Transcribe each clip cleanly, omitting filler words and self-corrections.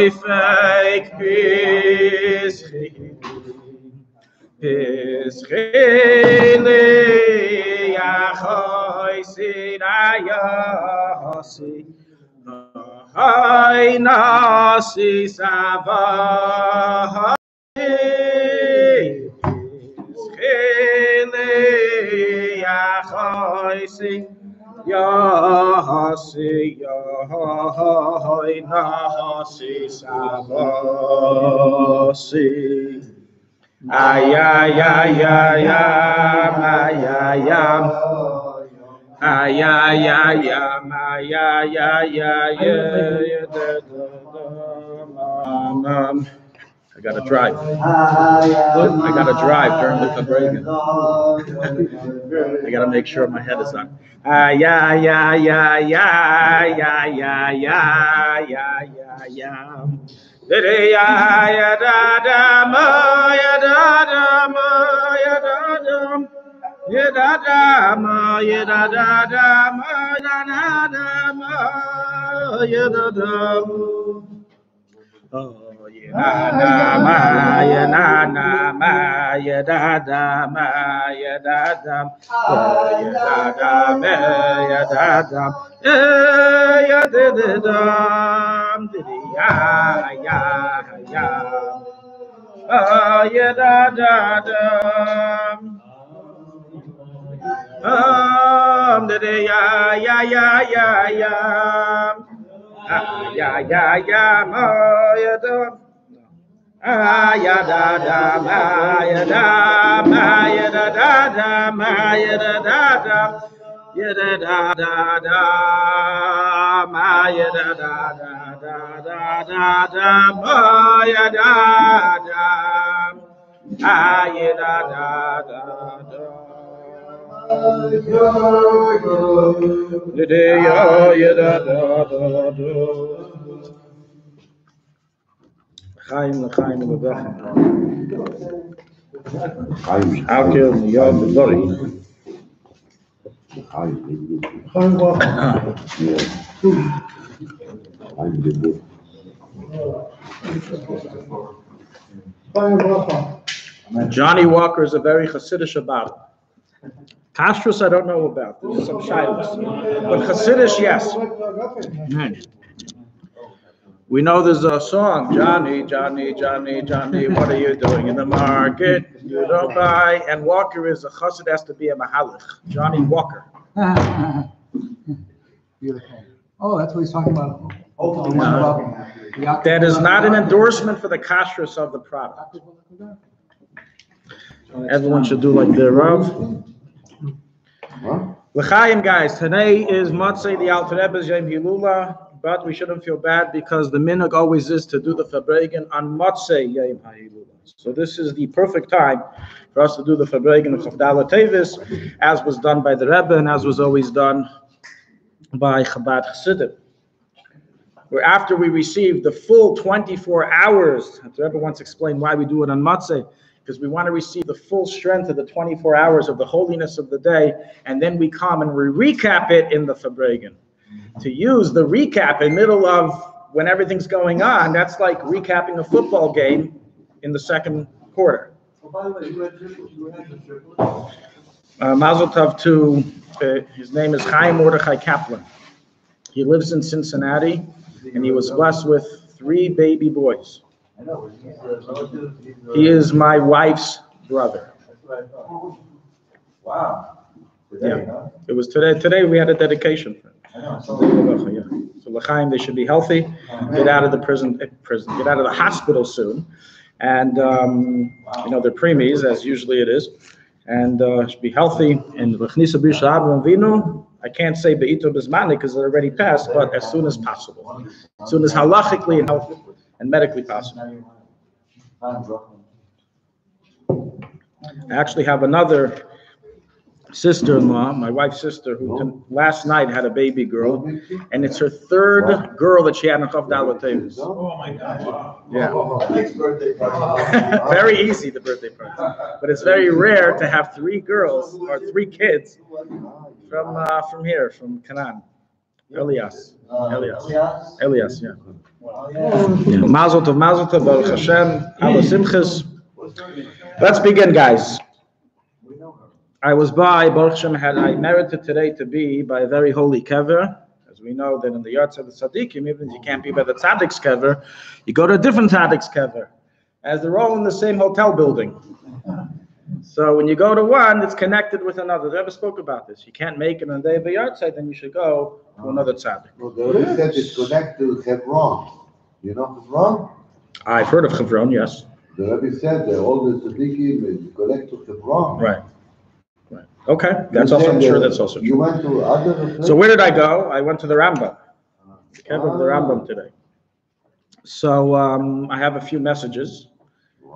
fake Pischele Yaakov Sinayasi Hai Nasi Sabah Pischele Yaakov Yahasi Yahai Nasi Sabasi ay ay ay ay ay ay ay ay ay I gotta drive. I gotta drive during the Farbrengen. I gotta make sure my head is on. Ay ay ay ay ay ay ay ay ay ay. Ya da da ma ya da da ma ya da da ya da da ma ya da da da ma ya da da ma ya da da oh ya da ma ya na na ma ya da da ma ya da da ya da da ma ya da da ya da da ya ya ya ya da da da ya ya ya ya ya ya ya ya ma ya da ya da da ma ya da ma ya da da da ma ya da da da ya da da da da ma ya da da da da da da da ma ya da da ya da da da da ya da da da Chaim l'chaim l'bechem. Alkel yod l'dori. Johnny Walker is a very Hasidish about it. Kashrus I don't know about. There's some shilas, but Hasidish yes. We know there's a song, Johnny, Johnny, Johnny, Johnny, what are you doing in the market? You don't buy. And Walker is a chassid, has to be a mahalich. Johnny Walker. Beautiful. Oh, that's what he's talking about. That is not an endorsement for the kashrus of the product. Everyone should do like their Rav. L'chaim, guys, today is Motzei, the Alter Rebbe's Yom Hilula. But we shouldn't feel bad because the minhag always is to do the Farbrengen on Motzei Yom HaHilula. So this is the perfect time for us to do the Farbrengen of Teves, as was done by the Rebbe and as was always done by Chabad Chassidim. Where after we receive the full 24 hours, the Rebbe once explained why we do it on Motzei, because we want to receive the full strength of the 24 hours of the holiness of the day, and then we come and we recap it in the Farbrengen. To use the recap in the middle of when everything's going on, that's like recapping a football game in the second quarter. Mazel tov to, his name is Chaim Mordechai Kaplan. He lives in Cincinnati, and he was blessed with 3 baby boys. He is my wife's brother. Wow. Yeah, it was today. Today we had a dedication for him. So l'chaim, they should be healthy, get out of the prison, get out of the hospital soon, and you know they're preemies as usually it is, and should be healthy. And I can't say be'ito bismani because it already passed, but as soon as possible, as soon as halachically and healthy and medically possible. I actually have another sister-in-law, my wife's sister, who last night had a baby girl, and it's her 3rd girl that she had in Chof-Chof Teves. Oh my God! Yeah. Next birthday party. Very easy, the birthday party, but it's very rare to have 3 girls or 3 kids from here, from Canaan. Elias, yeah. Mazel tov, Baruch Hashem, Ala Simchas. Let's begin, guys. I was by, Baruch Hashem, I merited today to be by a very holy kever. As we know that in the yards of the tzaddikim, even if you can't be by the tzaddik's kever, you go to a different tzaddik's kever, as they're all in the same hotel building. So when you go to one, it's connected with another. The Rebbe spoke about this. You can't make it on the day of a yard site, then you should go to another tzaddik. Well, the Rebbe said it's connected to Hebron. You know Hebron? I've heard of Hebron, yes. The Rebbe said that all the tzaddikim is connected to Hebron. Right. Okay, that's also, I'm sure that's also true. You went to other places? So where did I go? I went to the Rambam. The kever of the Rambam today. So I have a few messages.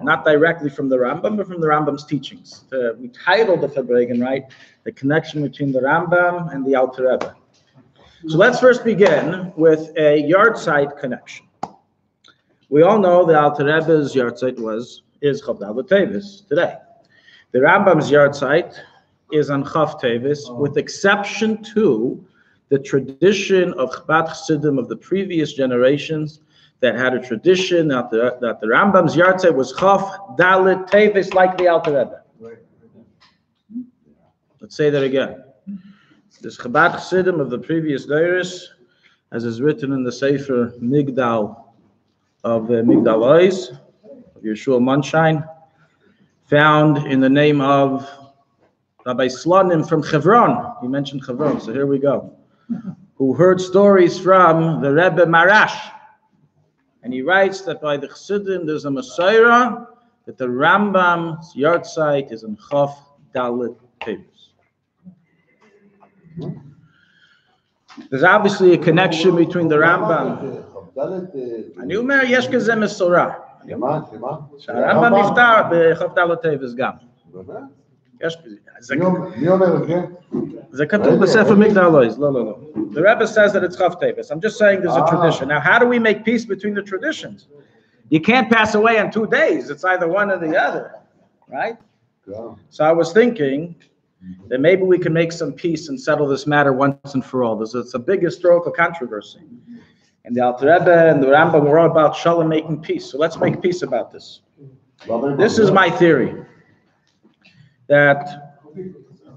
Not directly from the Rambam, but from the Rambam's teachings. We titled the Farbrengen, right? The connection between the Rambam and the Alter Rebbe. So let's first begin with a yard site connection. We all know the Alter Rebbe's yard site is Teves today. The Rambam's yard site is on Teves, with exception to the tradition of Chabad Chassidim of the previous generations that had a tradition that the Rambam's yard site was Teves, like the Alter Rebbe. Let's say that again. This Chabad Chassidim of the previous days, as is written in the Sefer Migdal of Migdal Ois, of Yeshua Monshein, found in the name of Rabbi Slonim from Hebron. He mentioned Hebron, so here we go. Who heard stories from the Rebbe Marash. And he writes that by the Chassidim there's a Messiah, that the Rambam's yard site is in Chof Teves. There's obviously a connection between the Rambam. אני אומר, יש כזה מסורה. שהרמב"ם נפטר בחוף Teves גם. זה כתוב בספר מגדל אויז. לא. The Rebbe says that it's Chof Teves. I'm just saying there's a tradition. Now, how do we make peace between the traditions? You can't pass away in 2 days. It's either one or the other, right? So I was thinking that maybe we can make some peace and settle this matter once and for all. It's a big historical controversy. And the Alter Rebbe and the Rambam were all about Shalom, making peace. So let's make peace about this. This is my theory. That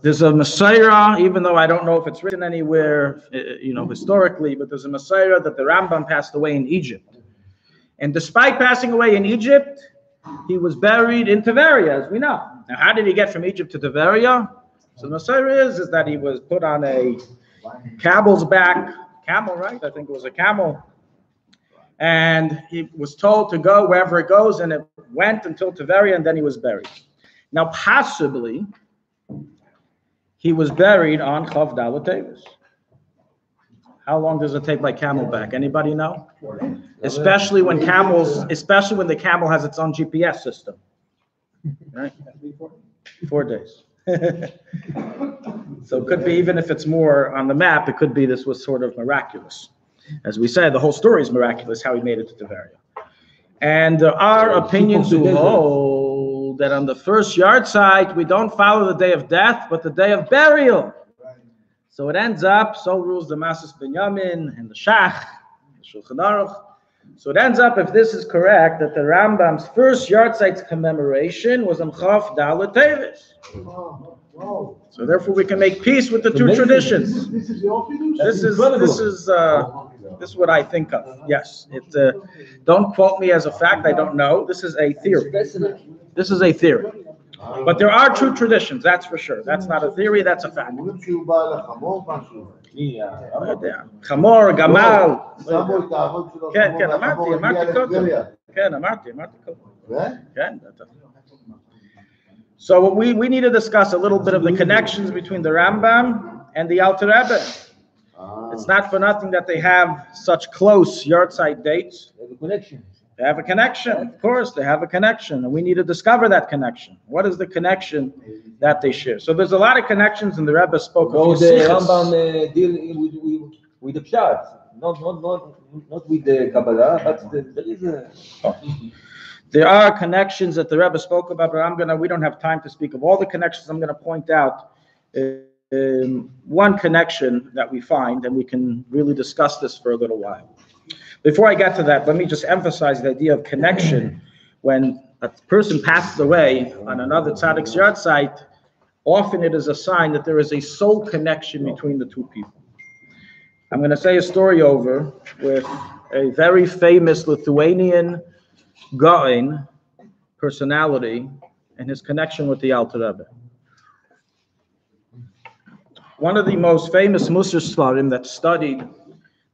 there's a Messiah, even though I don't know if it's written anywhere, historically, but there's a Messiah that the Rambam passed away in Egypt. And despite passing away in Egypt, he was buried in Tiberia, as we know. Now, how did he get from Egypt to Tiberia? So the Messiah is that he was put on a camel's back, right? I think it was a camel. And he was told to go wherever it goes, and it went until Tiberia, and then he was buried. Now, possibly, he was buried on Chof Teves. How long does it take by camelback? Anybody know? Especially when the camel has its own GPS system. Right? 4 days. So it could be, even if it's more on the map, it could be this was sort of miraculous. As we said, the whole story is miraculous, how he made it to Tiberia. And there are opinions who hold that on the first yard site, we don't follow the day of death, but the day of burial. So it ends up, so rules the Masas Binyamin and the Shach, the Shulchan Aruch. So it ends up, if this is correct, that the Rambam's first yard site's commemoration was on Chof Teves. So therefore, we can make peace with the two traditions. This is what I think of. Yes, don't quote me as a fact. I don't know. This is a theory. But there are true traditions. That's for sure. That's not a theory. That's a fact. חמור, גמל. כן, אמרתי קודם. So we need to discuss a little bit of the connections between the Rambam and the Alter Rebbe. It's not for nothing that they have such close yard site dates. They have a connection, of course, they have a connection, and we need to discover that connection. What is the connection that they share? So there's a lot of connections, and the Rebbe spoke of the Rambam deal with the Pshat, not with the Kabbalah, but there is a... There are connections that the Rebbe spoke about, but we don't have time to speak of all the connections. I'm going to point out one connection that we find, and we can really discuss this for a little while. Before I get to that, let me just emphasize the idea of connection. When a person passes away on another Tzaddik's yard site, often it is a sign that there is a soul connection between the two people. I'm going to say a story over with a very famous Lithuanian Gaon personality and his connection with the Alter Rebbe. One of the most famous Musar Svarim that's studied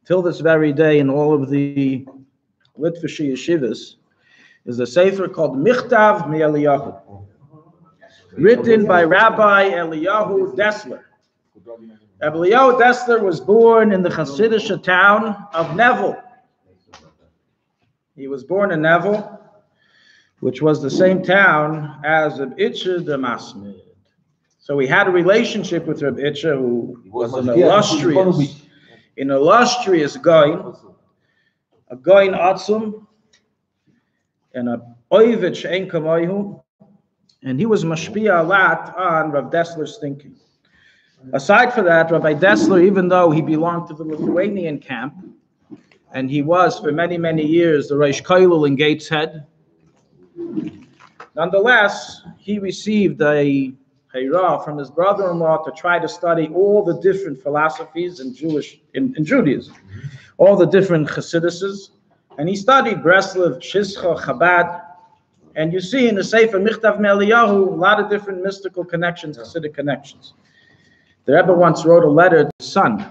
till this very day in all of the Litvish yeshivas is a sefer called Michtav MiEliyahu, written by Rabbi Eliyahu Dessler. Rabbi Eliyahu Dessler was born in the Hasidic town of Nevel. He was born in Nevel, which was the same town as Reb Itche the Masmid. So he had a relationship with Reb Itche, who was an illustrious Goin, a Goin Atzum, and a Oivit She'en Kamoihu, and he was mashpia a lot on Rav Dessler's thinking. Aside from that, Rabbi Dessler, even though he belonged to the Lithuanian camp, and he was for many, many years the Reish Koilel in Gateshead, nonetheless, he received a Hayrah from his brother-in-law to try to study all the different philosophies in Judaism, all the different Chassidices, and he studied Breslov, Shizcha, Chabad, and you see in the Sefer Michtav MiEliyahu a lot of different mystical connections, Hasidic connections. The Rebbe once wrote a letter to his son.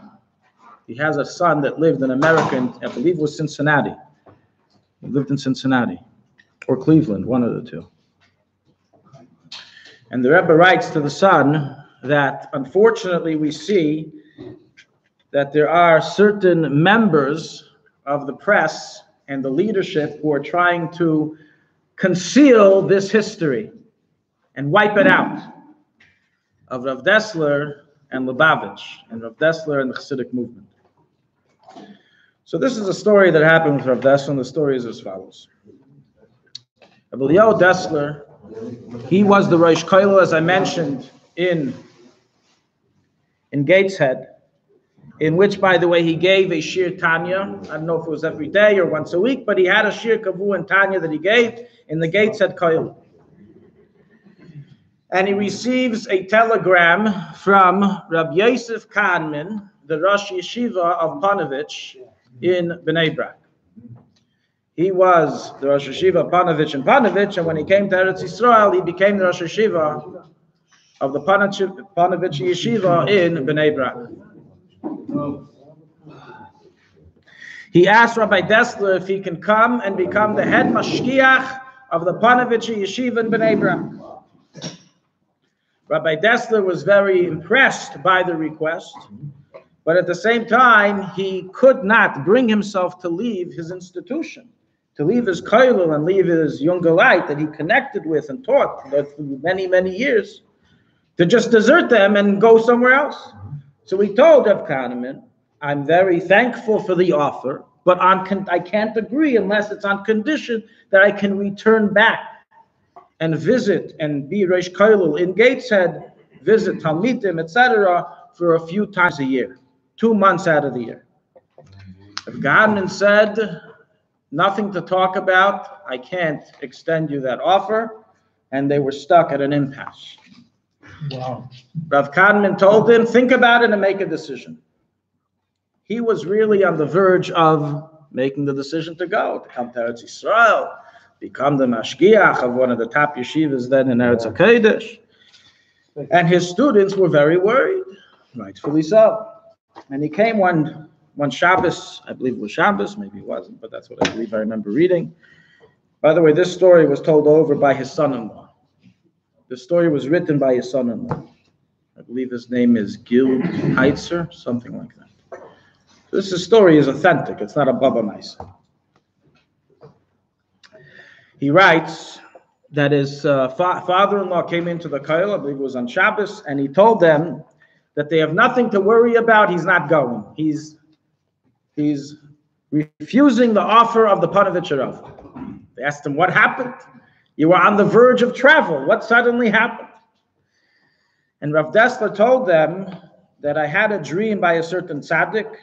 He has a son that lived in America, I believe it was Cincinnati. He lived in Cincinnati, or Cleveland, one of the two. And the Rebbe writes to the son that unfortunately we see that there are certain members of the press and the leadership who are trying to conceal this history and wipe it out of Rav Dessler and Lubavitch, and Rav Dessler and the Chassidic movement. So this is a story that happened with Rav Dessler, and the story is as follows. Rabbi Eliyahu Dessler, he was the Reish Koilel, as I mentioned, in Gateshead, in which, by the way, he gave a Shir Tanya. I don't know if it was every day or once a week, but he had a Shir Kavu and Tanya that he gave in the Gateshead Koilel. And he receives a telegram from Rabbi Yosef Kahneman, the Rosh Yeshiva of Panovich in Bnei Brak. He was the Rosh Yeshiva of Panovich in Panovich, and when he came to Eretz Yisrael, he became the Rosh Yeshiva of the Panovich Yeshiva in Bnei Brak. He asked Rabbi Dessler if he can come and become the head mashgiach of the Panovich Yeshiva in Bnei Brak. Rabbi Dessler was very impressed by the request, but at the same time, he could not bring himself to leave his institution, to leave his koilel and leave his younger light that he connected with and taught through many, many years, to just desert them and go somewhere else. So he told Reb Kahneman, I'm very thankful for the offer, but I can't agree unless it's on condition that I can return back and visit and be Reish Koilel in Gateshead, visit Talmidim, etc., for a few times a year, 2 months out of the year. If Kahneman said, nothing to talk about, I can't extend you that offer, and they were stuck at an impasse. Wow. Rav Kahneman told him, think about it and make a decision. He was really on the verge of making the decision to go, to come to Eretz Yisrael, become the mashgiach of one of the top yeshivas then in Eretz HaKodesh. And his students were very worried, rightfully so. And he came one Shabbos, I believe it was Shabbos, maybe it wasn't, but that's what I believe I remember reading. By the way, this story was told over by his son-in-law. The story was written by his son-in-law. I believe his name is Gil Heitzer, something like that. This story is authentic, it's not a Baba Maisa. He writes that his father-in-law came into the koil, I believe it was on Shabbos, and he told them that they have nothing to worry about. He's not going. He's refusing the offer of the Panovich Rav. They asked him, what happened? You were on the verge of travel. What suddenly happened? And Rav Dessler told them that I had a dream by a certain tzaddik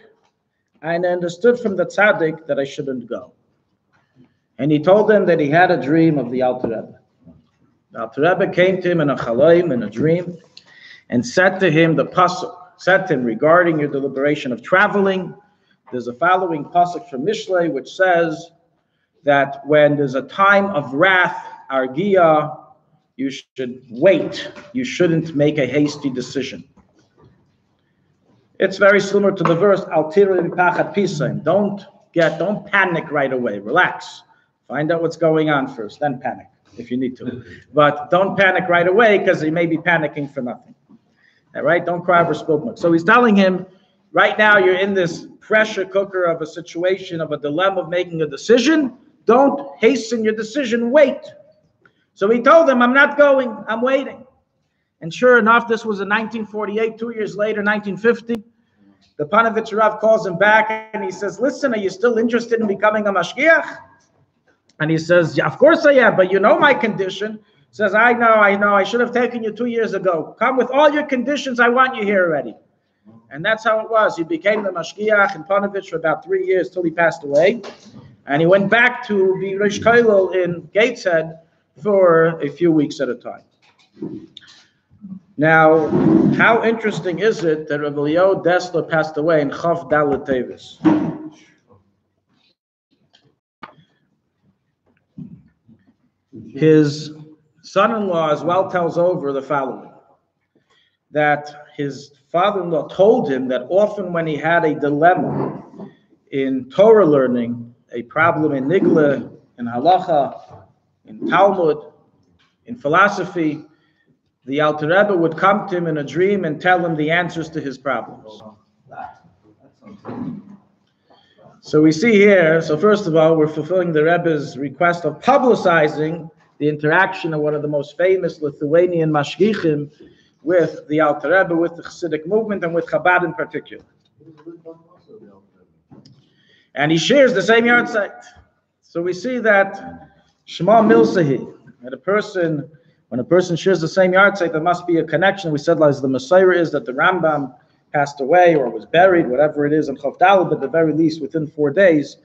and I understood from the Tzaddik that I shouldn't go. And he told him that he had a dream of the Alter Rebbe. The Alter Rebbe came to him in a chalaim, in a dream, and said to him the pasuk, said to him regarding your deliberation of traveling, there's a following pasuk from Mishlei which says that when there's a time of wrath, argia, you should wait. You shouldn't make a hasty decision. It's very similar to the verse, Al tiru pachat pisaim. Don't panic right away. Relax. Find out what's going on first, then panic if you need to. But don't panic right away because you may be panicking for nothing. All right? Don't cry over spilled milk. So he's telling him, right now you're in this pressure cooker of a situation, of a dilemma of making a decision. Don't hasten your decision. Wait. So he told him, I'm not going. I'm waiting. And sure enough, this was in 1948. 2 years later, 1950. The Panovich Rav calls him back and he says, listen, are you still interested in becoming a mashgiach? And he says, yeah, of course I am, but you know my condition. He says, I know, I should have taken you 2 years ago. Come with all your conditions, I want you here already. And that's how it was. He became the mashgiach in Panovich for about 3 years till he passed away. And he went back to be Rish Kollel in Gateshead for a few weeks at a time. Now, how interesting is it that Rabbi Leo Dessler passed away in Chof Dalet Teves? His son-in-law as well tells over the following, that his father-in-law told him that often when he had a dilemma in Torah learning, a problem in Nigla, in Halacha, in Talmud, in philosophy, the Alter Rebbe would come to him in a dream and tell him the answers to his problems. So we see here, so first of all, we're fulfilling the Rebbe's request of publicizing the interaction of one of the most famous Lithuanian mashgichim with the Alter Rebbe, with the Hasidic movement, and with Chabad in particular. And he shares the same yard site. So we see that Shema Milsahi, that when a person shares the same yard site, there must be a connection. We said, as the Messiah is that the Rambam passed away or was buried, whatever it is, in Chof Dalet, but at the very least within 4 days.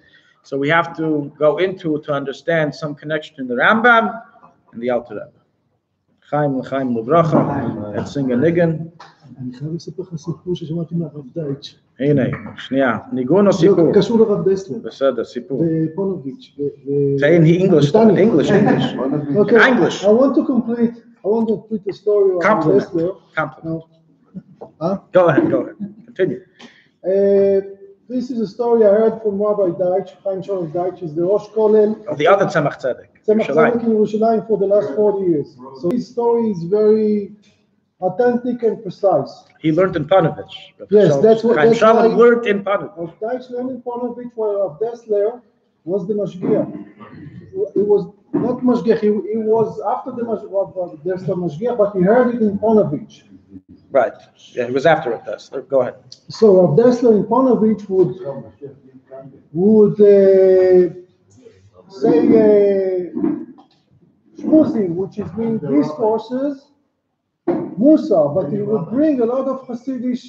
So we have to go into it to understand some connection in the Rambam and the Alter Rebbe. Chaim l'chaim l'bracha, and sing a nigun. אני חייב לספר לך סיפור ששמעתי מהרב דייטש. הנה, שנייה, ניגון או סיפור? קשור לרב דסלר. בסדר, סיפור. בפונוביץ'. Say in English. Okay, English. I want to complete the story of Dessler. Compliment. Huh? Go ahead. Continue. This is a story I heard from Rabbi Deitch. Chaim Shon Deitch is the Rosh Kollel Of the other Tzemach Tzedek. Tzemach Tzedek in Yerushalayim for the last 40 years. So his story is very authentic and precise. He learned in Panovich. Yes, that's what Chaim Shalom learned in Panovich. Rav Deitch learned in Panovich, where Rav Dessler was the mashgiach. He was not mashgiach. He was after the Rav Dessler mashgiach, but he heard it in Panovich. Right. Yeah, he was after it. Go ahead. So Rav Dessler in Panovich would say shmuzim, which is mean discourses, Musa, but he would bring a lot of Hasidic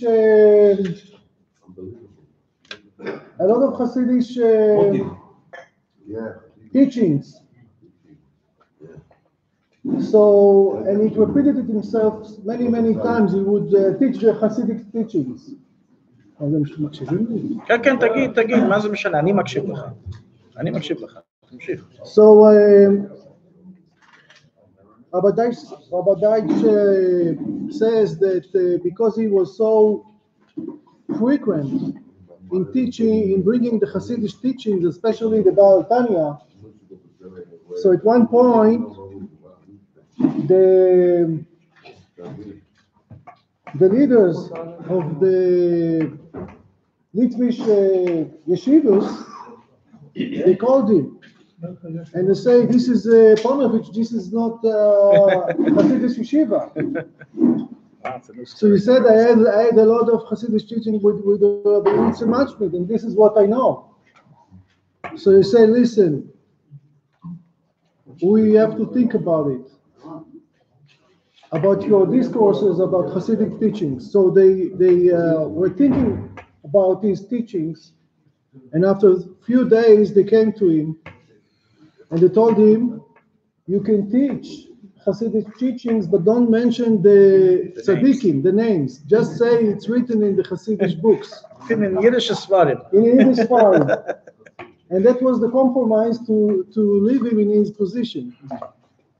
teachings. So, and he repeated it himself many times. He would teach the Hasidic teachings. כן, תגיד, מה זה משנה? אני מקשיב לך. תמשיך. So, Rabbi Deitch says that because he was so frequent in teaching, in bringing the Hasidic teachings, especially the Baal Tanya, so at one point, the leaders of the Litvish yeshivas, they called him and they say, this is Panovich, this is not Hasidic yeshiva. So he said, I had a lot of Hasidic teaching with the Tzemach, and this is what I know. So he said, listen, we have to think about it, about your discourses about Hasidic teachings. So they were thinking about these teachings And after a few days, they came to him and they told him, you can teach Hasidic teachings, but don't mention the tzaddikim, the names. Just say it's written in the Hasidic books. In Yiddish Svarim. In Yiddish Svarim. And that was the compromise to leave him in his position.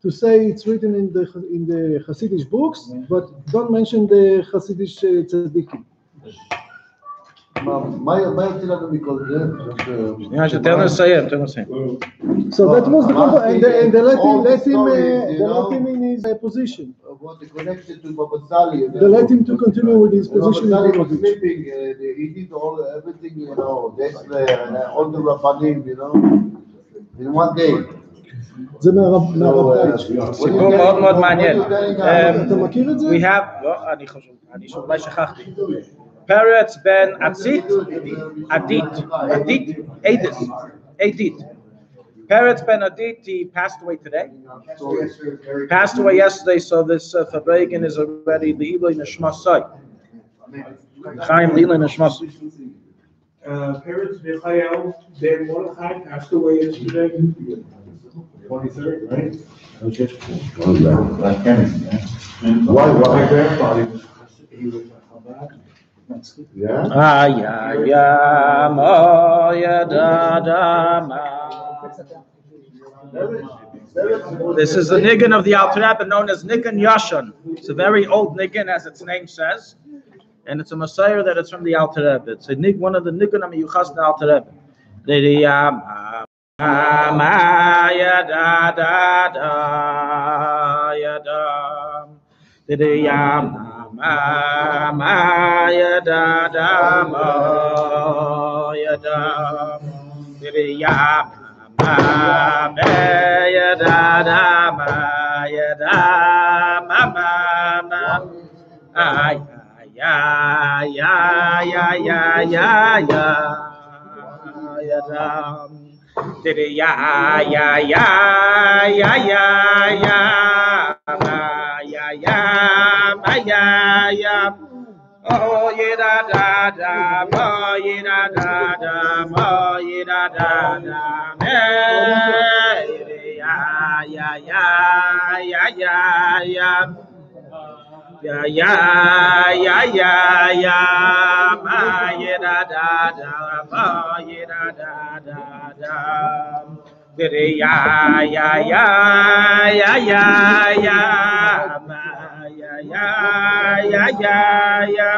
To say it's written in the Hasidic books, but don't mention the Hasidic tzaddikim. מה יוצא לנו מכל זה? תן לו לסיים. So that was the compromise, and they let him in his position. They let him to continue with his position. He was sleeping, he did everything, all the rabbanim, in one day. זה מהרב. סיפור מאוד מאוד מעניין. אתה מכיר את זה? We have, לא, אני אולי שכחתי. Peretz ben Adit. Peretz ben Adit, he passed away today. Passed away yesterday, so this Farbrengen is already the Ilay Nishmasai. Chaim Lila Nishmasai. Peretz Michael ben Mordechai passed away yesterday, 23rd, right? Okay. Why? My grandfather, he was a Chabad. Yeah? This is the niggin of the Alter Rebbe known as Niggin Yashan. It's a very old niggin, as its name says, and it's a Messiah that it's from the Alter Rebbe. It's a one of the niggin of Yuchas the Alter Rebbe. Oh, yida da da, mo yida da da, mo yida da da, me ya ya ya ya ya ya. Ya ya ya ya ma yida da da, mo yida da da da. Ya ya ya ya ya ya ma ya ya ya.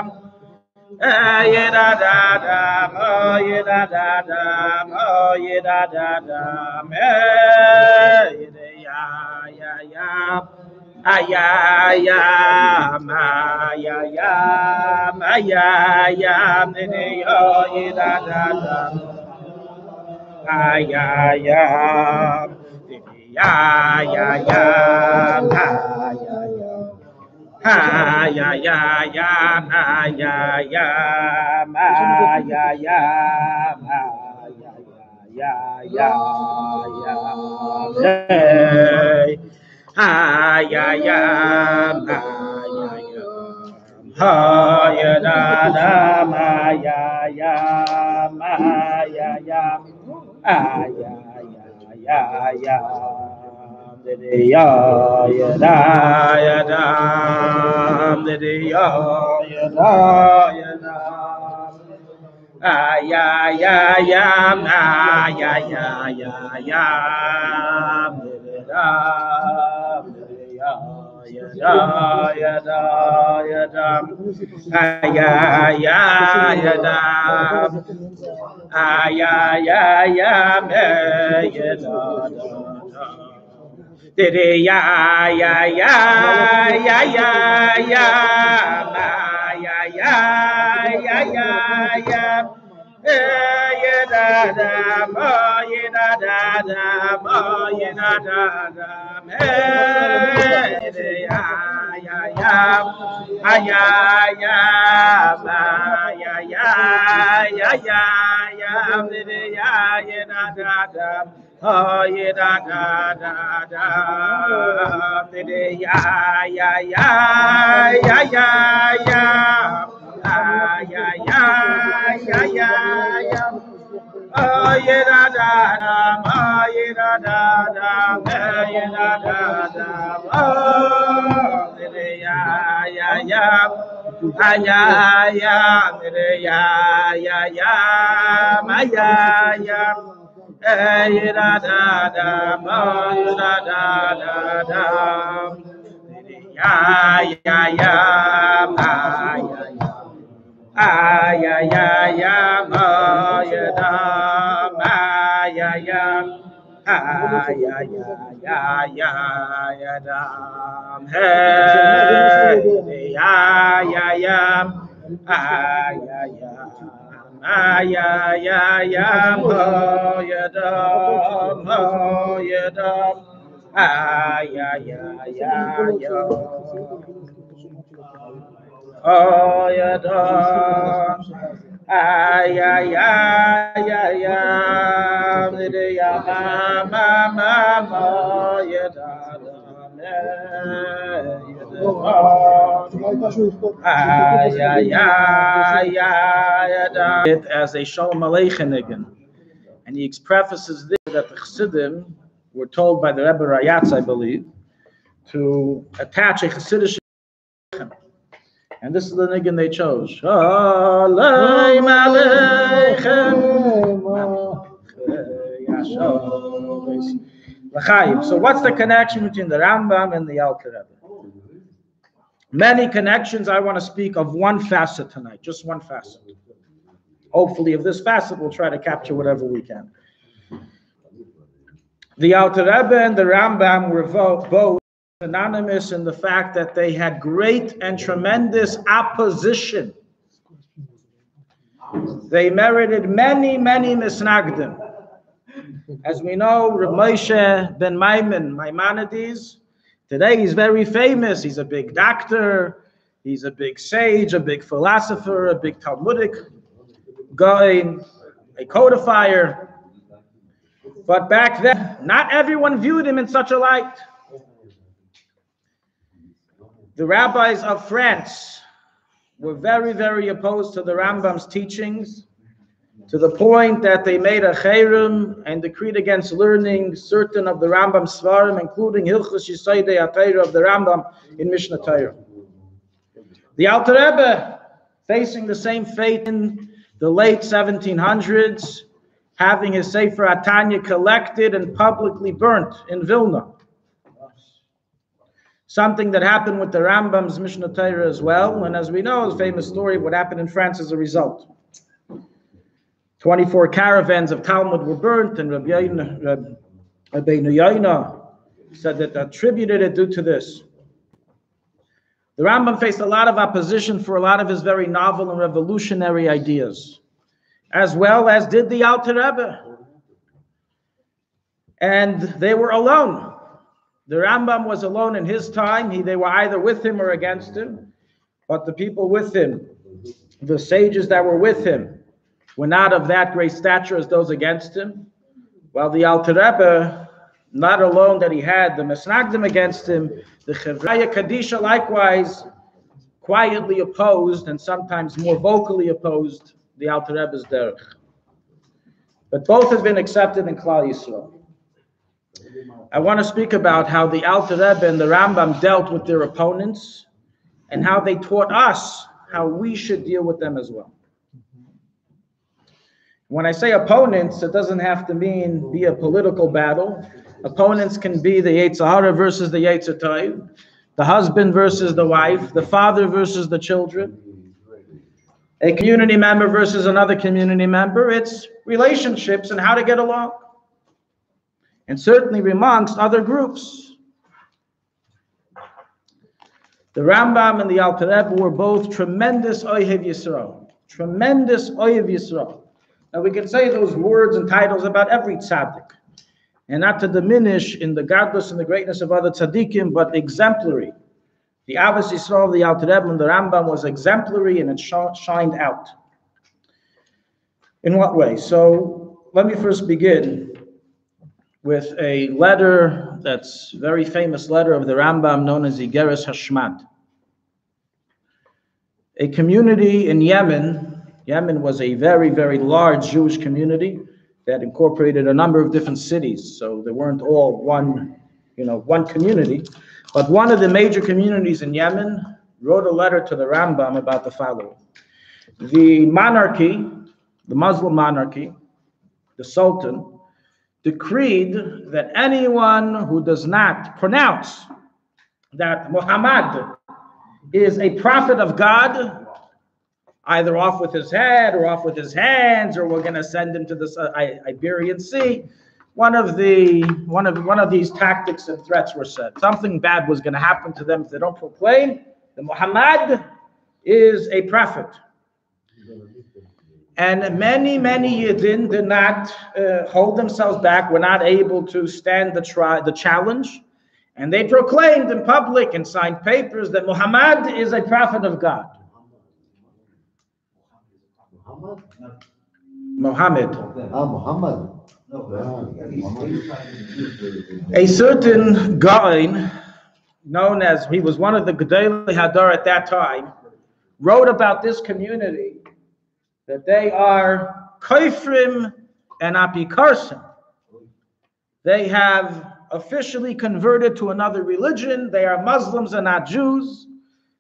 Ye da da da, mo ye da da da, mo ye da da da, me ya ya, ya ya, ma ya, me yo ye da da da, ya ya, ma ya. Ha ya ya ya ma ya ya ma ya ya ma ya ya hey ha ya ya ma ya ya ha ya da da ma ya ya ma ya ya ya ya ya ya da ya da ya da ya ya ma ya ya ya Oh, yeah, da da da da, ya ya ya ya ya ya, ya ya ya ya ya. It as a Shalom Aleichem again. And he prefaces this that the Chassidim were told by the Rebbe Rayatz, I believe, to attach a Chassidish. And this is the niggin they chose. Shalom Aleichem. So what's the connection between the Rambam and the Alter Rebbe? Many connections. I want to speak of one facet tonight, just one facet. Hopefully, of this facet, we'll try to capture whatever we can. The Alter Rebbe and the Rambam were both synonymous in the fact that they had great and tremendous opposition. They merited many, many misnagdim. As we know, Reb Moshe ben Maimonides, today he's very famous. He's a big doctor, he's a big sage, a big philosopher, a big Talmudic guy, a codifier. But back then, not everyone viewed him in such a light. The rabbis of France were very, very opposed to the Rambam's teachings, to the point that they made a cherem and decreed against learning certain of the Rambam's svarim, including Hilchos Yesodei HaTorah of the Rambam in Mishnah Torah. The Alter Rebbe, facing the same fate in the late 1700s, having his Sefer HaTanya collected and publicly burnt in Vilna. Something that happened with the Rambam's Mishnah Torah as well, and as we know, a famous story of what happened in France as a result. 24 caravans of Talmud were burnt, and Rabbi Yaakov said that attributed it due to this. The Rambam faced a lot of opposition for a lot of his very novel and revolutionary ideas, as well as did the Alter Rebbe. And they were alone. The Rambam was alone in his time. They were either with him or against him. But the people with him, the sages that were with him, were not of that great stature as those against him. While the Alter Rebbe, not alone that he had the Mesnagdim against him, the Chevraya Kadisha likewise quietly opposed and sometimes more vocally opposed the Alter Rebbe's derech. But both have been accepted in Klal Yisrael. I want to speak about how the Alter Rebbe and the Rambam dealt with their opponents and how they taught us how we should deal with them as well. When I say opponents, it doesn't have to be a political battle. Opponents can be the Yetzer Hara versus the Yetzer Tov, the husband versus the wife, the father versus the children, a community member versus another community member. It's relationships and how to get along. And certainly amongst other groups. The Rambam and the Alter Rebbe were both tremendous Ohev Yisrael. Tremendous Ohev Yisrael. Now we can say those words and titles about every tzaddik. And not to diminish in the godless and the greatness of other tzaddikim, but exemplary. The Avos Yisrael of the Alter Rebbe and the Rambam was exemplary and it shined out. In what way? So let me first begin with a letter that's a very famous letter of the Rambam known as Igeres Hashmad. A community in Yemen. Yemen was a very, very large Jewish community. that incorporated a number of different cities. So they weren't all one community. But one of the major communities in Yemen wrote a letter to the Rambam about the following. The monarchy, the Muslim monarchy, the Sultan, decreed that anyone who does not pronounce that Muhammad is a prophet of God, either off with his head or off with his hands, or we're going to send him to the Iberian Sea. One of these tactics and threats were said. Something bad was going to happen to them if they don't proclaim that Muhammad is a prophet. And many Yidden did not hold themselves back, were not able to stand the challenge, and they proclaimed in public and signed papers that Muhammad is a prophet of God. Muhammad. Muhammad. A certain Goldstein, known as, he was one of the Gedolei Hadar at that time, wrote about this community that they are Kofrim and Apikarsim. They have officially converted to another religion. They are Muslims and not Jews.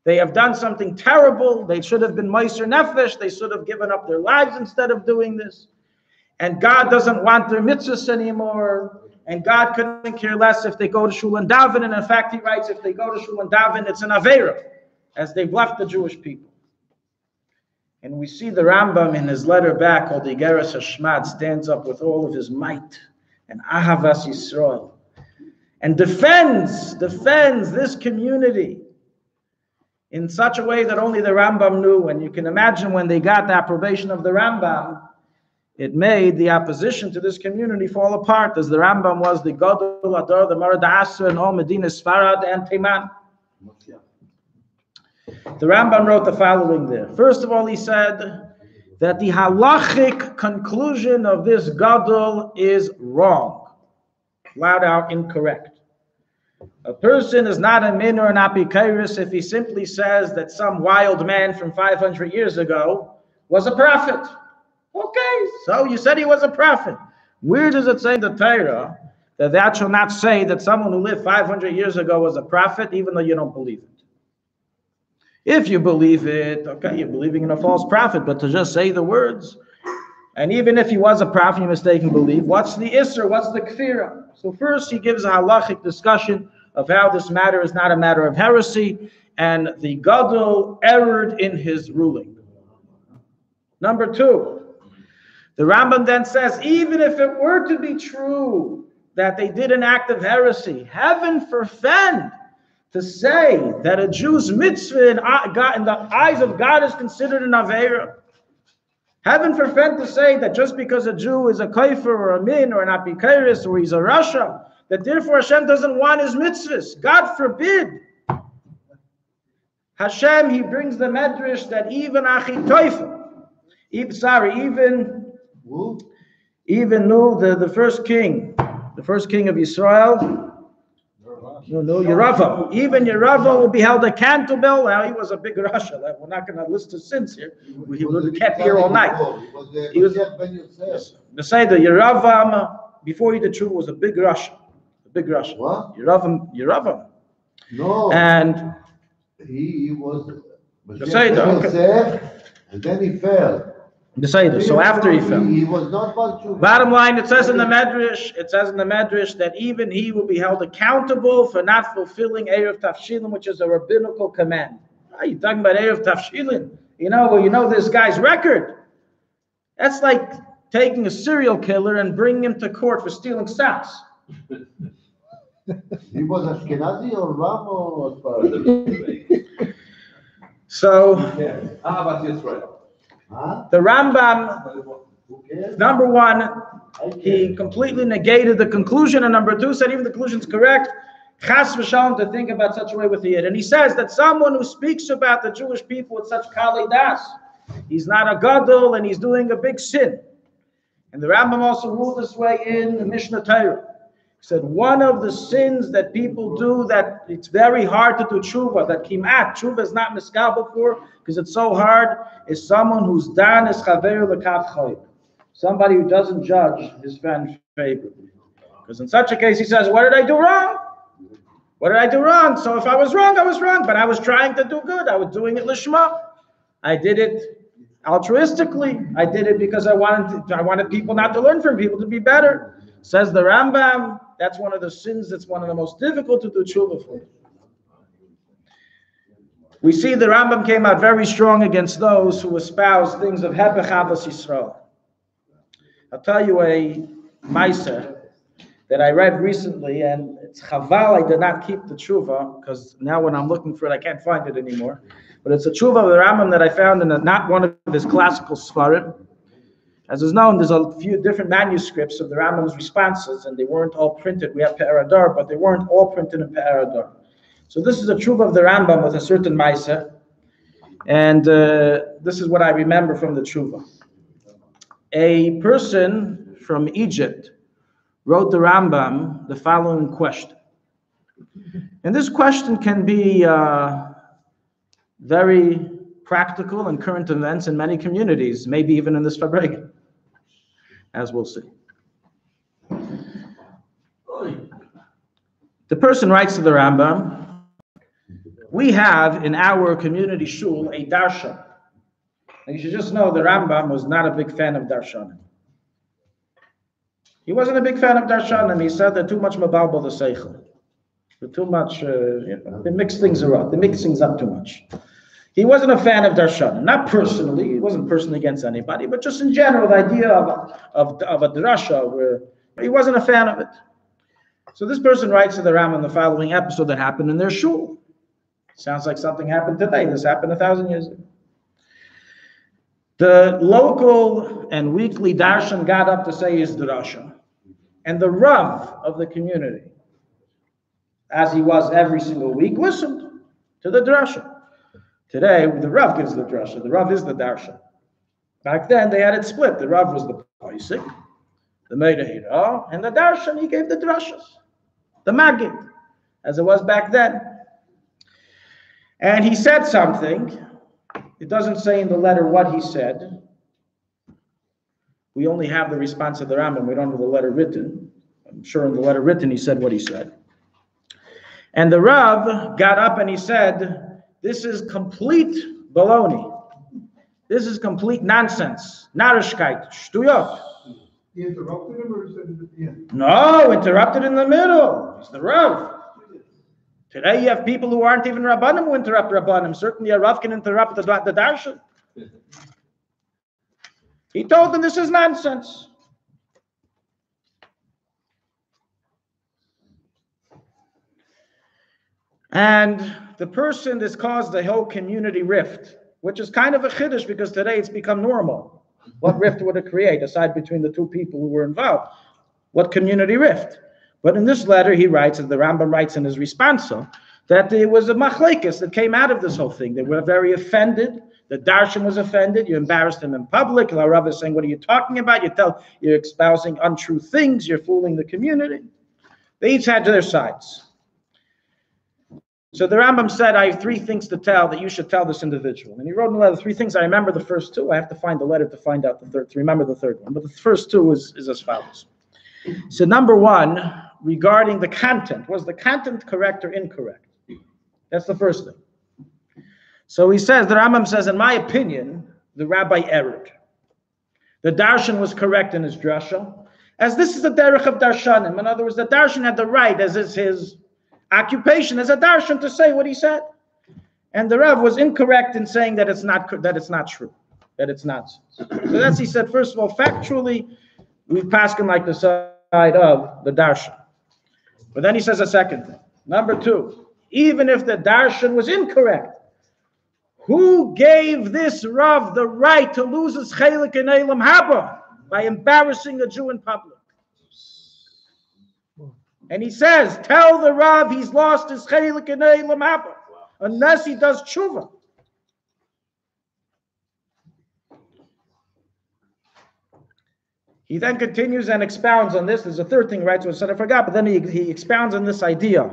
They have done something terrible. They should have been Meiser Nefesh. They should have given up their lives instead of doing this. And God doesn't want their mitzvahs anymore. And God couldn't care less if they go to Shul and Daven. And in fact, he writes, if they go to Shul and Daven, it's an Aveira, as they've left the Jewish people. And we see the Rambam in his letter back, called the Igeres Hashmad, stands up with all of his might and Ahavas Yisrael and defends this community in such a way that only the Rambam knew. And you can imagine when they got the approbation of the Rambam, it made the opposition to this community fall apart, as the Rambam was the Gadol Hadar, the Marad Asr, and all Medina, Sfarad, and Teiman. The Rambam wrote the following there. First of all, he said that the halachic conclusion of this Gadol is wrong, flat out incorrect. A person is not a min or an apikairis if he simply says that some wild man from 500 years ago was a prophet. Okay, so you said he was a prophet. Where does it say in the Torah that thou shalt not say that someone who lived 500 years ago was a prophet, even though you don't believe it? If you believe it, okay, you're believing in a false prophet, but to just say the words, and even if he was a prophet, you mistaken belief, what's the isser, what's the kfira? So first he gives a halachic discussion of how this matter is not a matter of heresy, and the Gadol erred in his ruling. Number two, the Rambam then says, even if it were to be true that they did an act of heresy, heaven forfend to say that a Jew's mitzvah in the eyes of God is considered an aveira. Heaven forfend to say that just because a Jew is a kaifer or a min or an apikairis or he's a rasha, that therefore Hashem doesn't want his mitzvahs. God forbid. Hashem, he brings the medrash that even the first king of Israel, Yeravam. Even Yeravam will be held accountable. Now, he was a big Rasha. We're not going to list his sins here. We kept here all night. He was the say the Yeravam, before he did true, was a big Rasha. A big Rasha. What? Yeravam. No. And he was the Seder, and then he fell. The Seder. So after he fell. He was not bottom line, it says in the Medrash that even he will be held accountable for not fulfilling Erev Tafshilin, which is a rabbinical command. Are you talking about Erev Tafshilin? You know this guy's record. That's like taking a serial killer and bringing him to court for stealing socks. He was Ashkenazi or Ram or So, How about Israel? the Rambam, number one, he completely negated the conclusion, and number two, said even the conclusion is correct. Chas v'shalom, to think about such a way with the Yid. And he says that someone who speaks about the Jewish people with such kali das, he's not a gadol and he's doing a big sin. And the Rambam also ruled this way in the Mishnah Torah. He said one of the sins that people do that it's very hard to do tshuva, that tshuva is not miskabel for because it's so hard, is someone who's dan is chaver l'kav chayv. somebody who doesn't judge his friend favorably. Because in such a case, he says, what did I do wrong? What did I do wrong? So if I was wrong, but I was trying to do good. I was doing it lishma. I did it altruistically. I did it because I wanted people not to learn from people, to be better. Says the Rambam, that's one of the sins that's one of the most difficult to do tshuva for. We see the Rambam came out very strong against those who espouse things of Hepech Avos Yisrael. I'll tell you a Meiser that I read recently, and it's chaval I did not keep the tshuva, because now when I'm looking for it, I can't find it anymore. But it's a tshuva of the Rambam that I found in not one of his classical Sfarim. As is known, there's a few different manuscripts of the Rambam's responses, and they weren't all printed. We have Pe'er Adar, but they weren't all printed in Pe'er Adar. So this is a tshuva of the Rambam with a certain Meiser, and this is what I remember from the tshuva. A person from Egypt wrote the Rambam the following question. And this question can be very practical and current events in many communities, maybe even in this Farbrengen, as we'll see. The person writes to the Rambam, we have in our community shul a darshan. And you should just know the Rambam was not a big fan of darshanim. He wasn't a big fan of darshanim. He said they're too much mabalbal the seichel. They're too much, they mix things around. They mix things up too much. He wasn't a fan of darshanim. Not personally. He wasn't personally against anybody, but just in general, the idea of a drasha, where he wasn't a fan of it. So this person writes to the Rambam the following episode that happened in their shul. Sounds like something happened today. This happened 1,000 years ago. The local and weekly darshan got up to say his drasha, and the Rav of the community, as he was every single week, listened to the drasha. Today, the Rav gives the drasha. The Rav is the darshan. Back then, they had it split. The Rav was the Paisik, the Meidahira, and the darshan, he gave the drashas, the Maggid, as it was back then. And he said something. It doesn't say in the letter what he said. We only have the response of the Rambam. We don't have the letter written. I'm sure in the letter written he said what he said. And the Rav got up and he said, this is complete baloney. This is complete nonsense. Narishkeit. Shtuyot. He interrupted him, or he said it at the end? No, interrupted in the middle. It's the Rav. Today you have people who aren't even Rabbanim who interrupt Rabbanim. Certainly a Rav can interrupt the darshan. He told them this is nonsense. And the person, this caused the whole community rift, which is kind of a chiddush because today it's become normal. What rift would it create aside between the two people who were involved? What community rift? But in this letter, he writes, and the Rambam writes in his response, that there was a machlekes that came out of this whole thing. They were very offended. The darshan was offended. You embarrassed him in public. The Rav is saying, what are you talking about? You're espousing untrue things. You're fooling the community. They each had their sides. So the Rambam said, I have 3 things to tell that you should tell this individual. And he wrote in the letter 3 things. I remember the first 2. I have to find the letter to find out the third, to remember the third one. But the first 2 is as follows. So number 1, regarding the content, was the content correct or incorrect? That's the first thing. So he says, the Rambam says, in my opinion, the rabbi erred. The darshan was correct in his drasha, as this is the derech of darshanim. In other words, the darshan had the right, as is his occupation as a darshan, to say what he said. And the Rav was incorrect in saying that it's not true, that it's nonsense. So that's, he said, first of all, factually, we pass him like the side of the darshan. But then he says a second thing. Number 2, even if the darshan was incorrect, who gave this Rav the right to lose his chelik in Eilam Haba by embarrassing a Jew in public? And he says, tell the Rav he's lost his chelik in Eilam Haba unless he does tshuva. He then continues and expounds on this. There's a third thing, right? So I said I forgot, but then he expounds on this idea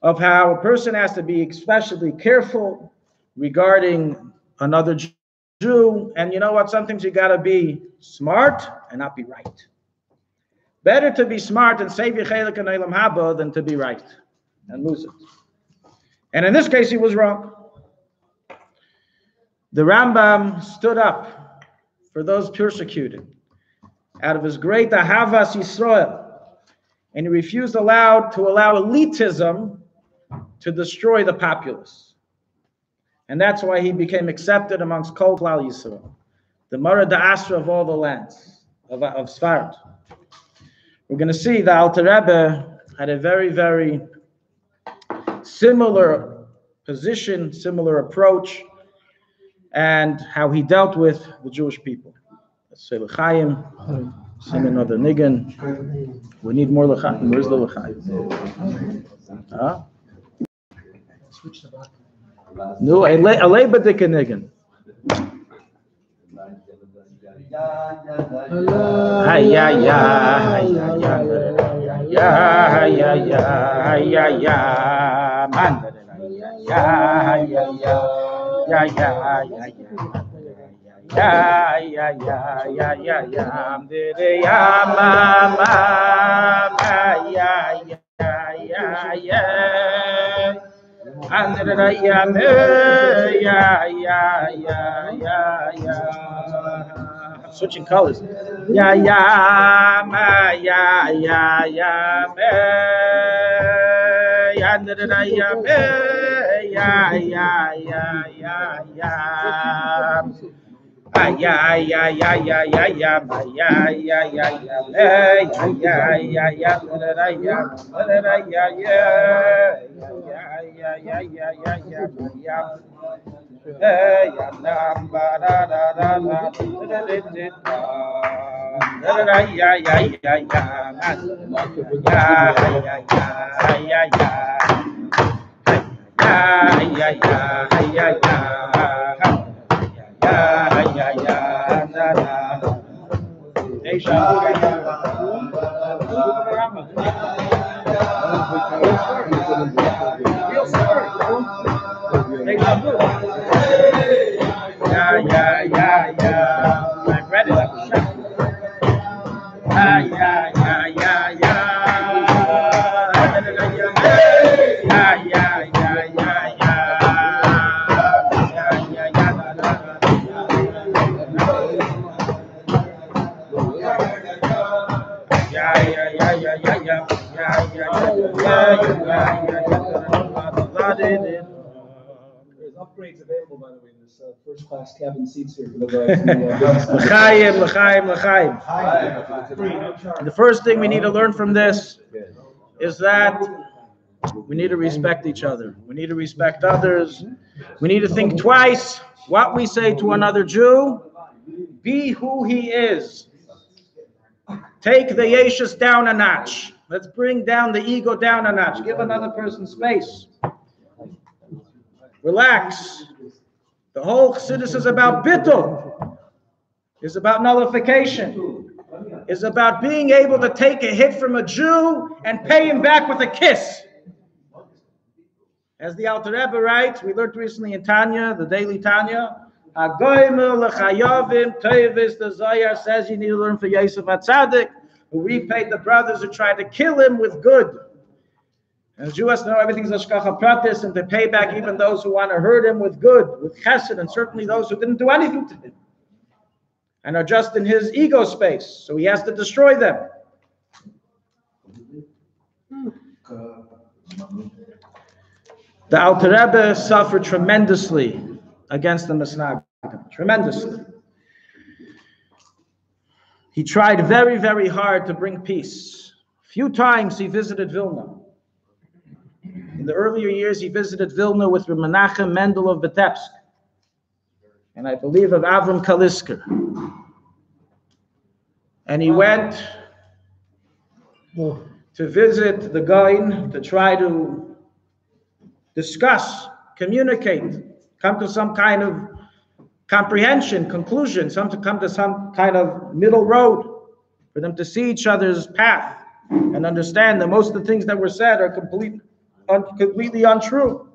of how a person has to be especially careful regarding another Jew, and you know what? Sometimes you got to be smart and not be right. Better to be smart and save your chelik and olam haba than to be right and lose it. And in this case, he was wrong. The Rambam stood up for those persecuted out of his great ahavas Yisrael, and he refused to allow elitism to destroy the populace. And that's why he became accepted amongst Kol Klal Yisrael, the Mara Da'asra of all the lands of Tzfat. We're going to see the Alter Rebbe had a very, very similar position, similar approach, and how he dealt with the Jewish people. Let's say l'chaim, sing another niggin. We need more l'chaim. Where's the l'chaim? Huh? Switch the back. No, a labor dika niggin. Hi ya ya ya ya ya ya ya ya man ya ya ya ya ya ya ya mama ya ya Andra ya switching colors. Ya ma ya me Andra ya me ya ay ya ma ya I read it. I was shocked. There's upgrades available, by the way. There's first-class cabin seats here for the guys. L'chaim. The first thing we need to learn from this is that we need to respect each other. We need to respect others. We need to think twice what we say to another Jew. Be who he is. Take the yeshus down a notch. Let's bring down the ego down a notch. Give another person space. Relax. The whole Chassidus is about bittul. It's about nullification. It's about being able to take a hit from a Jew and pay him back with a kiss. As the Alter Rebbe writes, we learned recently in Tanya, the daily Tanya, Teves, the Zohar says you need to learn for Yosef Tzedek, who repaid the brothers who tried to kill him with good. And the Jews know everything's ashkacha pratis, and they pay back even those who want to hurt him with good, with chesed, and certainly those who didn't do anything to him and are just in his ego space. So he has to destroy them. The Alter Rebbe suffered tremendously against the Masnagim, tremendously. He tried very, very hard to bring peace. A few times he visited Vilna. In the earlier years, he visited Vilna with Menachem Mendel of Vitebsk, and I believe of Avram Kalisker. And he went to visit the Goin to try to discuss, communicate, come to some kind of comprehension, conclusion, come to some kind of middle road for them to see each other's path and understand that most of the things that were said are completely untrue.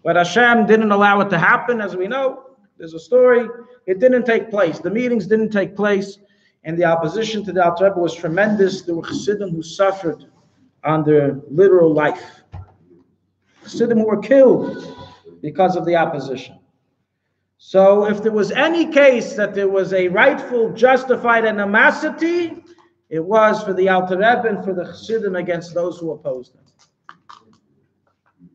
But Hashem didn't allow it to happen, as we know. There's a story. It didn't take place. The meetings didn't take place, and the opposition to the Alter Rebbe was tremendous. There were Chassidim who suffered on their literal life. Chassidim who were killed because of the opposition. So if there was any case that there was a rightful, justified animosity, it was for the Alter Rebbe and for the Chassidim against those who opposed him.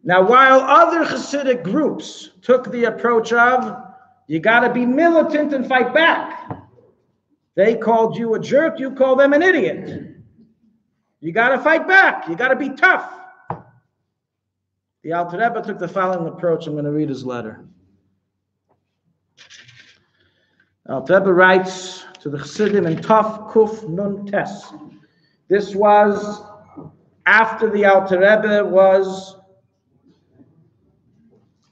Now, while other Chassidic groups took the approach of, you got to be militant and fight back. They called you a jerk, you call them an idiot. You got to fight back. You got to be tough. The Alter Rebbe took the following approach. I'm going to read his letter. Alter Rebbe writes to the Chassidim in Tov Kuf Nun Tes. This was after the Alter Rebbe was,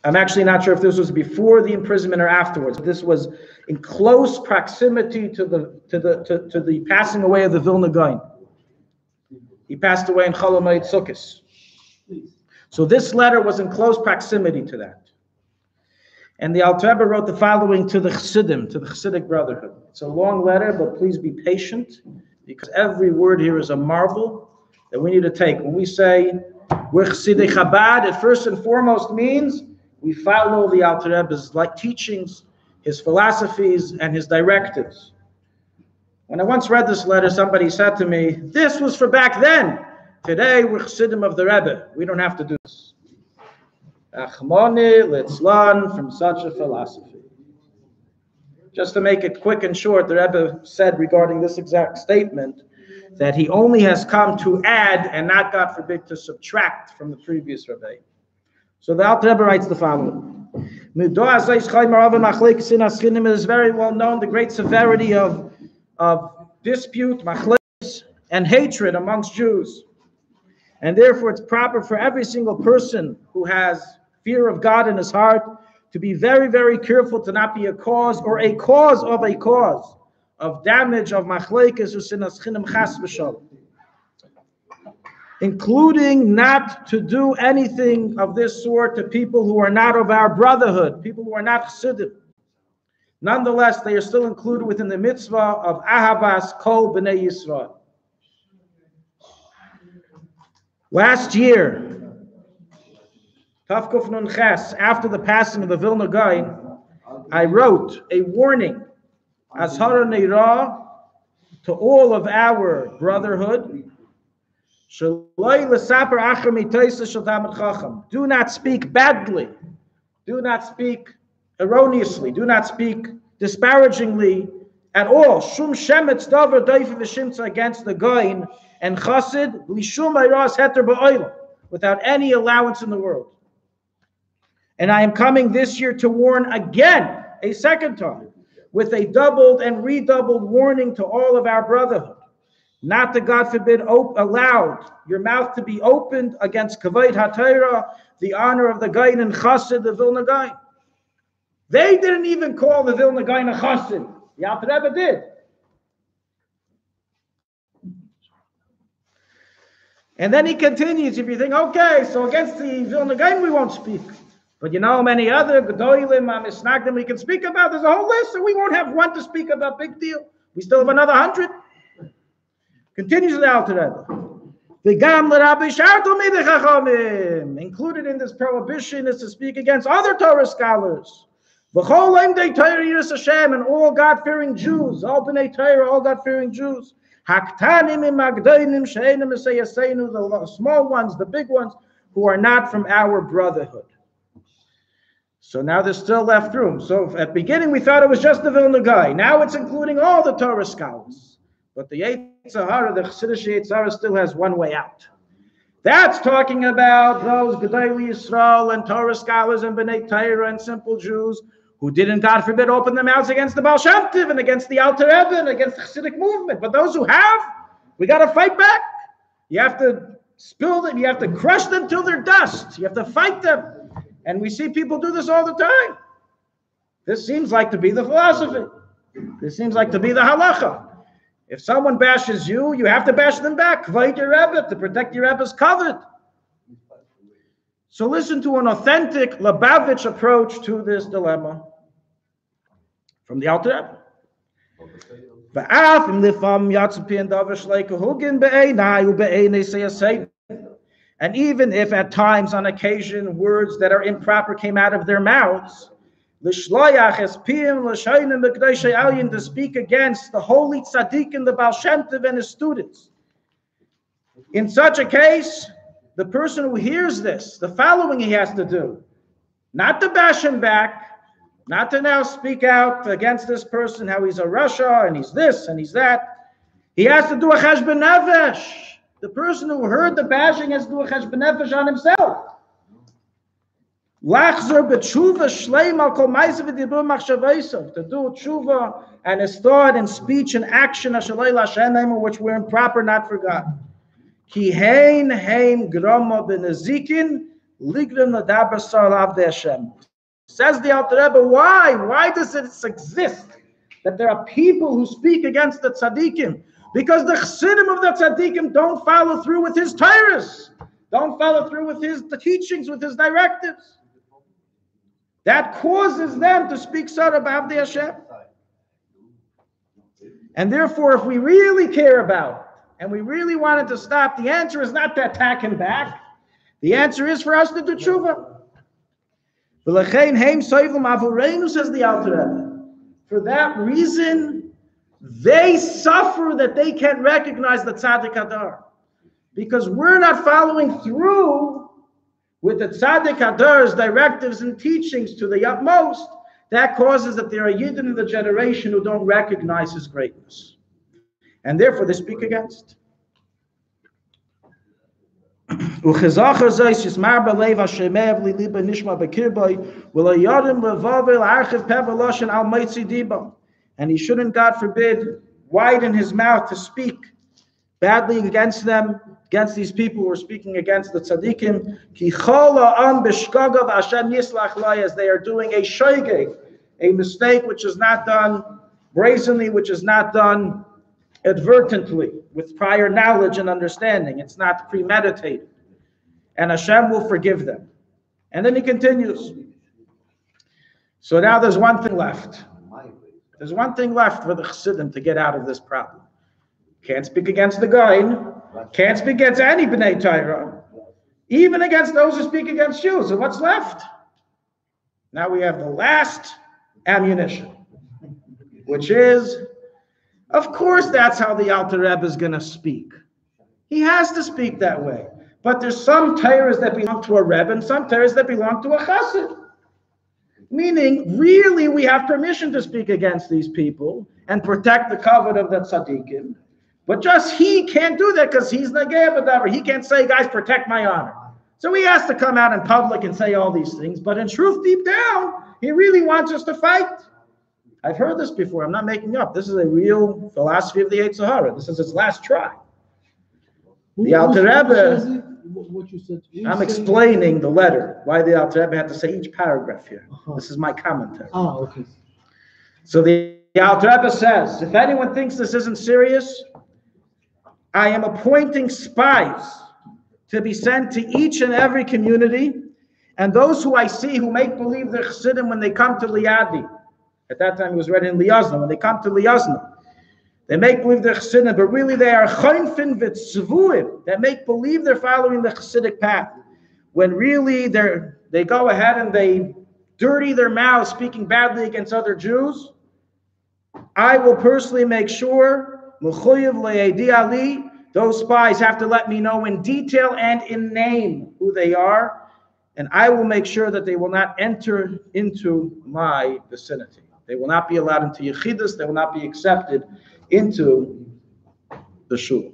I'm actually not sure if this was before the imprisonment or afterwards. This was in close proximity to the passing away of the Vilna Gaon. He passed away in Chol Hamoed Sukkos. So this letter was in close proximity to that. And the Alter Rebbe wrote the following to the Chassidim, to the Chassidic Brotherhood. It's a long letter, but please be patient, because every word here is a marvel that we need to take. When we say we're Chassidei Chabad, it first and foremost means we follow the Alter Rebbe's teachings, his philosophies, and his directives. When I once read this letter, somebody said to me, this was for back then. Today, we're Chassidim of the Rebbe. We don't have to do this. Achmoni, let's learn from such a philosophy. Just to make it quick and short, the Rebbe said regarding this exact statement that he only has come to add and not, God forbid, to subtract from the previous Rabbi. So the Alter Rebbe writes the following. It is very well known the great severity of dispute, machlekes, and hatred amongst Jews. And therefore it's proper for every single person who has fear of God in his heart to be very, very careful to not be a cause or a cause of damage of machlekes or sinas chinim chas v'shalom, including not to do anything of this sort to people who are not of our brotherhood, people who are not Chassidim. Nonetheless, they are still included within the mitzvah of ahavas kol b'nei Yisrael. Last year, Tov Kuf Nun Ches, after the passing of the Vilna Gaon, I wrote a warning, Ashara Neira, to all of our brotherhood. Do not speak badly, do not speak erroneously, do not speak disparagingly at all. Shum shemetz davar doife v'shimtza against the Gaon and Chassid, lishum ayras heter ba'olam, without any allowance in the world. And I am coming this year to warn again, a second time, with a doubled and redoubled warning to all of our brotherhood, not to, God forbid, allowed your mouth to be opened against Kavod HaTorah, the honor of the Gaon and Chassid, the Vilna Gaon. They didn't even call the Vilna Gaon a Chassid. The Alter Rebbe did. And then he continues, if you think, okay, so against the Vilna Gaon we won't speak. But you know many other Gedolim, Misnagdim we can speak about. There's a whole list, so we won't have one to speak about. Big deal. We still have another 100. Continues the Alter Rebbe. Included in this prohibition is to speak against other Torah scholars. And all God-fearing Jews, all B'nai Torah, all God-fearing Jews. The small ones, the big ones, who are not from our brotherhood. So now there's still left room. So at the beginning we thought it was just the Vilna Gaon. Now it's including all the Torah scholars. But the Yetzer Hara, the Chassidish Yetzer Hara, still has one way out. That's talking about those Gedolei Yisrael and Torah scholars and B'nai Torah and simple Jews who didn't, God forbid, open their mouths against the Baal Shem Tov and against the Alter Rebbe and against the Chassidic movement. But those who have, we got to fight back. You have to spill them. You have to crush them till they're dust. You have to fight them. And we see people do this all the time. This seems like to be the philosophy. This seems like to be the halacha. If someone bashes you, you have to bash them back. Kvod your Rebbe, to protect your Rebbe's covet. So listen to an authentic Lubavitch approach to this dilemma. from the Alter Rebbe. And even if at times, on occasion, words that are improper came out of their mouths, to speak against the holy tzaddik and the Baal Shem Tov and his students. In such a case, the person who hears this, the following he has to do, not to bash him back, not to now speak out against this person, how he's a Rasha and he's this and he's that. He has to do a cheshbon nefesh. The person who heard the bashing has to do a cheshbon nefesh on himself. Lachzer b'tshuva shleim al kol ma'asav v'dibur machshavaisav. To do tshuva and his thought and speech and action, which were improper, not forgotten. Ki hein heim grama b'nezikin ligrim l'daber sar l'avdei Hashem. Says the Alter Rebbe, why? Why does it exist that there are people who speak against the tzaddikim? Because the chassidim of the tzaddikim don't follow through with his tyrus, don't follow through with his teachings, with his directives. That causes them to speak sar about the Hashem. And therefore, if we really care about and we really wanted to stop, the answer is not to attack him back. The answer is for us to do tshuva. Says the Alter Rebbe. For that reason, they suffer that they can't recognize the Tzaddik Hadar. Because we're not following through with the Tzaddik Hadar's directives and teachings to the utmost. That causes that there are Yidden in the generation who don't recognize his greatness. And therefore they speak against. And he shouldn't, God forbid, widen his mouth to speak badly against them, against these people who are speaking against the tzaddikim, as they are doing a shoygeg, a mistake which is not done brazenly, which is not done advertently, with prior knowledge and understanding. It's not premeditated. And Hashem will forgive them. And then he continues. So now there's one thing left. There's one thing left for the chassidim to get out of this problem. Can't speak against the Goin, can't speak against any B'nai Torah, even against those who speak against you. So what's left? Now we have the last ammunition, which is, of course, that's how the Alter Rebbe is going to speak. He has to speak that way. But there's some Torahs that belong to a Rebbe and some Torahs that belong to a Chassid. Meaning, really, we have permission to speak against these people and protect the covenant of the tzaddikim. But just he can't do that because he's Nageh B'davar. He can't say, guys, protect my honor. So he has to come out in public and say all these things. But in truth, deep down, he really wants us to fight. I've heard this before. I'm not making up. This is a real philosophy of the Yetzer Hara. This is its last try. The Alter Rebbe, I'm explaining the letter, why the Alter Rebbe had to say each paragraph here. This is my commentary. Oh, okay. So the Alter Rebbe says, if anyone thinks this isn't serious, I am appointing spies to be sent to each and every community, and those who I see who make believe they're chassidim when they come to Liadi. At that time, it was read in Liyazna. When they come to Liyazna, they make believe they're chassidim, but really they are chonfin v'tzvuim, that make believe they're following the chassidic path, when really they go ahead and they dirty their mouths speaking badly against other Jews. I will personally make sure, l'chuyev le'edi ali, those spies have to let me know in detail and in name who they are, and I will make sure that they will not enter into my vicinity. They will not be allowed into Yechidus. They will not be accepted into the shul.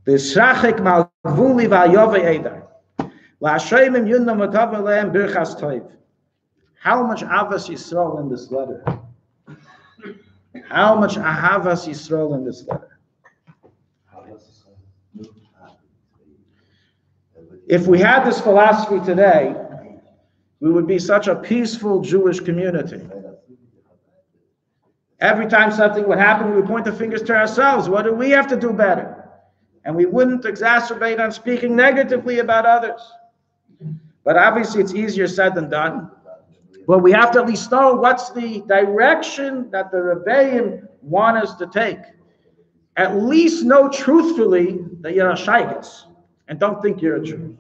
V'srachik malgvuli v'ayove edar. La'ashoyim yundam v'tov aleim birchas toiv. How much Avas Yisrael in this letter? How much Ahavas Yisrael in this letter? If we had this philosophy today, we would be such a peaceful Jewish community. Every time something would happen, we would point the fingers to ourselves. What do we have to do better? And we wouldn't exacerbate on speaking negatively about others. But obviously it's easier said than done. But we have to at least know what's the direction that the Rebbeim want us to take. At least know truthfully that you're a shaygus and don't think you're a Jew.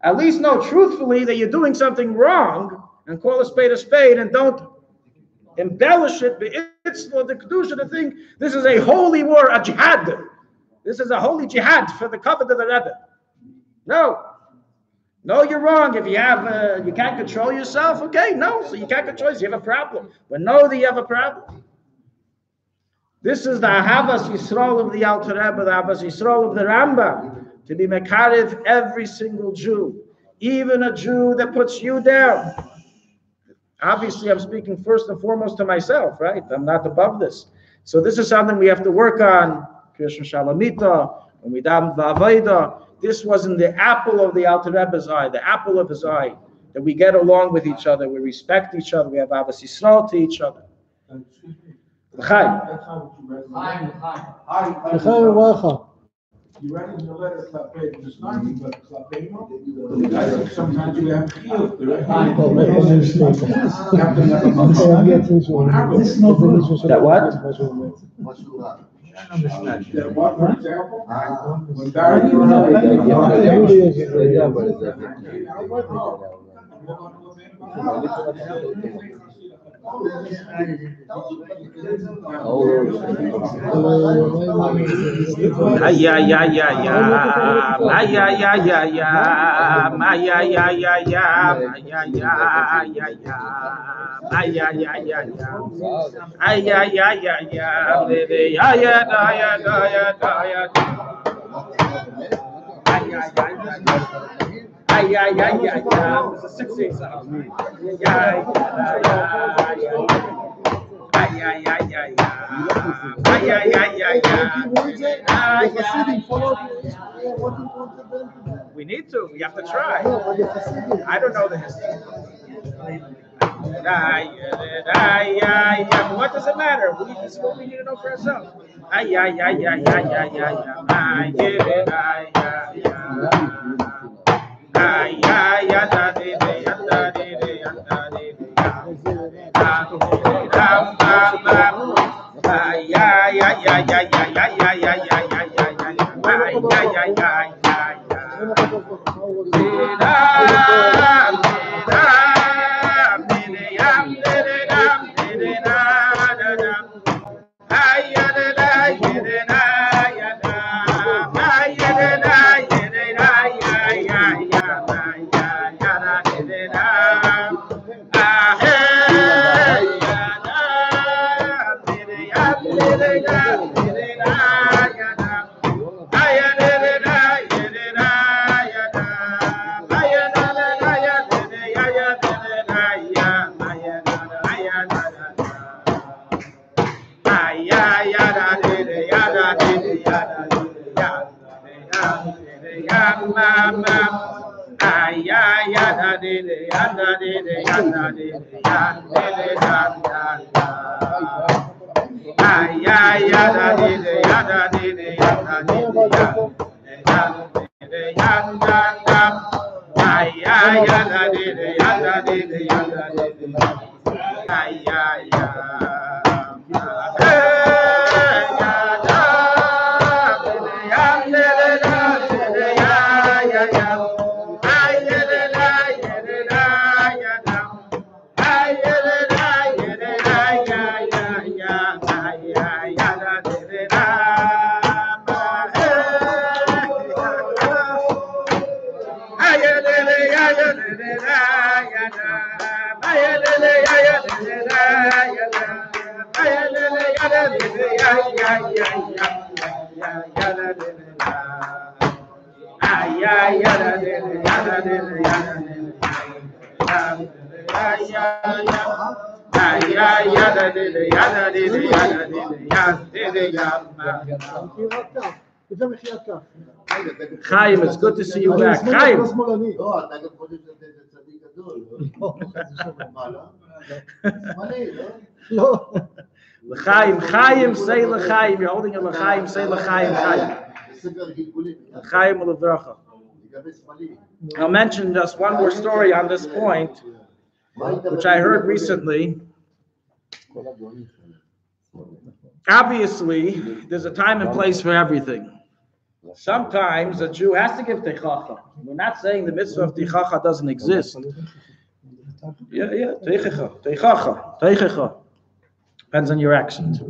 At least know truthfully that you're doing something wrong and call a spade and don't embellish it. It's the kedusha to think this is a holy war, a jihad. This is a holy jihad for the covenant of the Rebbe. No, you're wrong. If you have, you can't control yourself. Okay, no, so you can't control yourself. You have a problem. But know that you have a problem. This is the Ahavas Yisrael of the Alter Rebbe, the Ahavas Yisrael of the Rambam, to be mekarev every single Jew, even a Jew that puts you down. Obviously, I'm speaking first and foremost to myself, right? I'm not above this. So this is something we have to work on. Krishna Shalamita, when we daven v'avoda. This wasn't the apple of the Alter Rebbe's eye, the apple of his eye, that we get along with each other, we respect each other, we have Ahavas Yisrael to each other. L'chaim. You write in the letter Klape, it's not even Klape. Sometimes you have chiyuv. That what? What, for example? When We need to. We have to try. I don't know the history. What does it matter? This is what we need to know for ourselves. Chaim, it's good to see you back. Chaim. L'chaim, say l'chaim. You're holding a l'chaim, say l'chaim, chaim. L'chaim u'levracha. I'll mention just one more story on this point. which I heard recently. Obviously, there's a time and place for everything. Sometimes a Jew has to give teichacha. We're not saying the mitzvah of teichacha doesn't exist. Teichacha. Depends on your accent.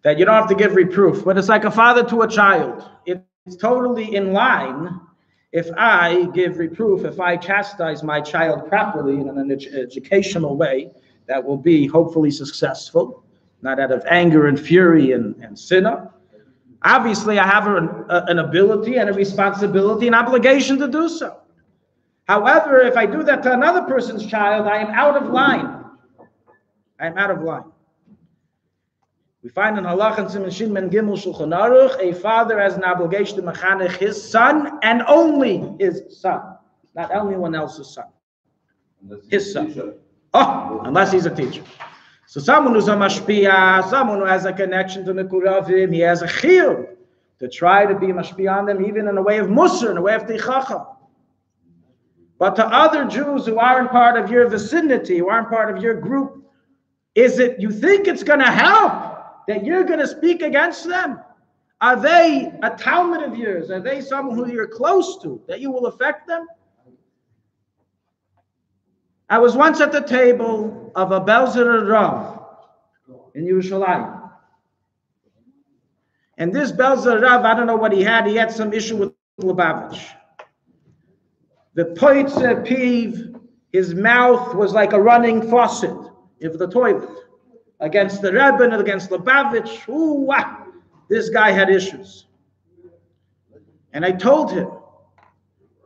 That you don't have to give reproof, but it's like a father to a child. It's totally in line if I give reproof, if I chastise my child properly in an educational way that will be hopefully successful, not out of anger and fury and sinner. Obviously, I have an ability and a responsibility and obligation to do so. However, if I do that to another person's child, I am out of line. I am out of line. We find in Halach and Siman Shin Men Gimel Shulchan Aruch, a father has an obligation to mechanech his son and only his son, not anyone else's son. His son. Oh, unless he's a teacher. So someone who's a mashpia, someone who has a connection to Mekuravim, he has a chiyuv to try to be mashpia on them, even in a way of musar, in a way of teichacha. But to other Jews who aren't part of your vicinity, who aren't part of your group, is it you think it's going to help that you're going to speak against them? Are they a talmid of yours? Are they someone who you're close to, that you will affect them? I was once at the table of a Belzer Rav in Yerushalayim. And this Belzer Rav, I don't know what he had some issue with Lubavitch. The poitze peeve, his mouth was like a running faucet of the toilet. Against the Rebbe and against Lubavitch, this guy had issues. And I told him,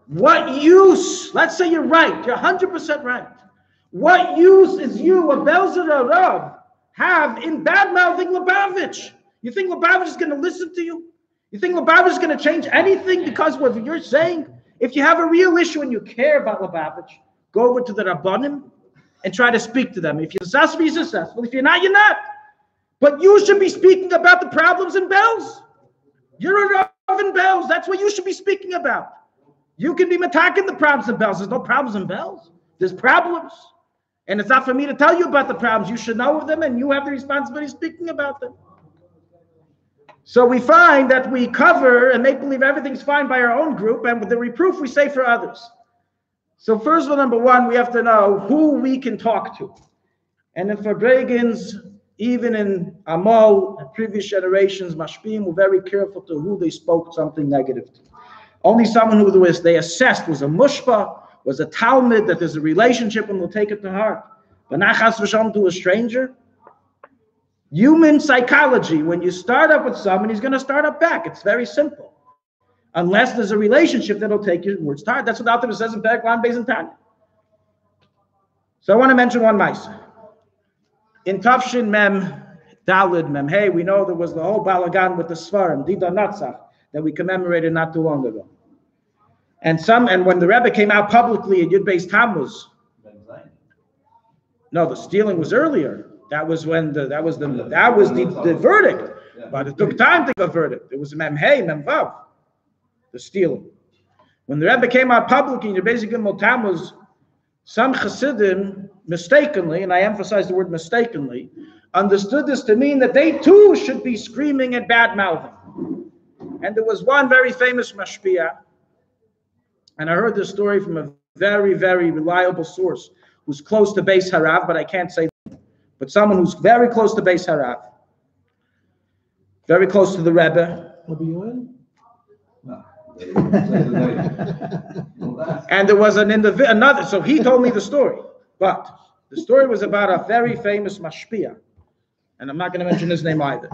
what use, let's say you're right, you're 100% right. What use is you, a Belzer Rav, have in bad-mouthing Lubavitch? You think Lubavitch is going to listen to you? You think Lubavitch is going to change anything because of what you're saying? If you have a real issue and you care about Lubavitch, go over to the Rabbanim and try to speak to them. If you're successful, you're successful. If you're not, you're not. But you should be speaking about the problems in Belz. You're a Rav in Belz. That's what you should be speaking about. You can be attacking the problems in Belz. There's no problems in Belz. There's problems. And it's not for me to tell you about the problems. You should know of them, and you have the responsibility of speaking about them. So we find that we cover and make believe everything's fine by our own group, and with the reproof we say for others. So first of all, number one, we have to know who we can talk to. And in Farbrengens, even in Amol, and previous generations, Mashpim were very careful to who they spoke something negative to. Only someone who they assessed was a mushpa, was a talmid, that there's a relationship and will take it to heart. But not chas v'shalom to a stranger. Human psychology, when you start up with someone, he's going to start up back. It's very simple. Unless there's a relationship that'll take your words to heart. That's what the Alter says in Perek Lan Beis and Tanya. So I want to mention one ma'aseh. In Tafshin Mem, Dalid Mem, hey, we know there was the whole balagan with the Svarim, Dida Natzach, that we commemorated not too long ago. And when the Rebbe came out publicly in Yud Beis Tammuz, no, the stealing was earlier. That was the verdict. But it took time to get a verdict. It was Mem Hey, Mem Vav, the stealing. When the Rebbe came out publicly in Yud Beis Tammuz, some Chassidim mistakenly, and I emphasize the word mistakenly, understood this to mean that they too should be screaming and bad-mouthing. And there was one very famous mashpia, and I heard this story from a very, very reliable source who's close to Beis Harav, but I can't say, but someone who's very close to Beis Harav, very close to the Rebbe. And there was another, so he told me the story, but the story was about a very famous mashpia, and I'm not going to mention his name either,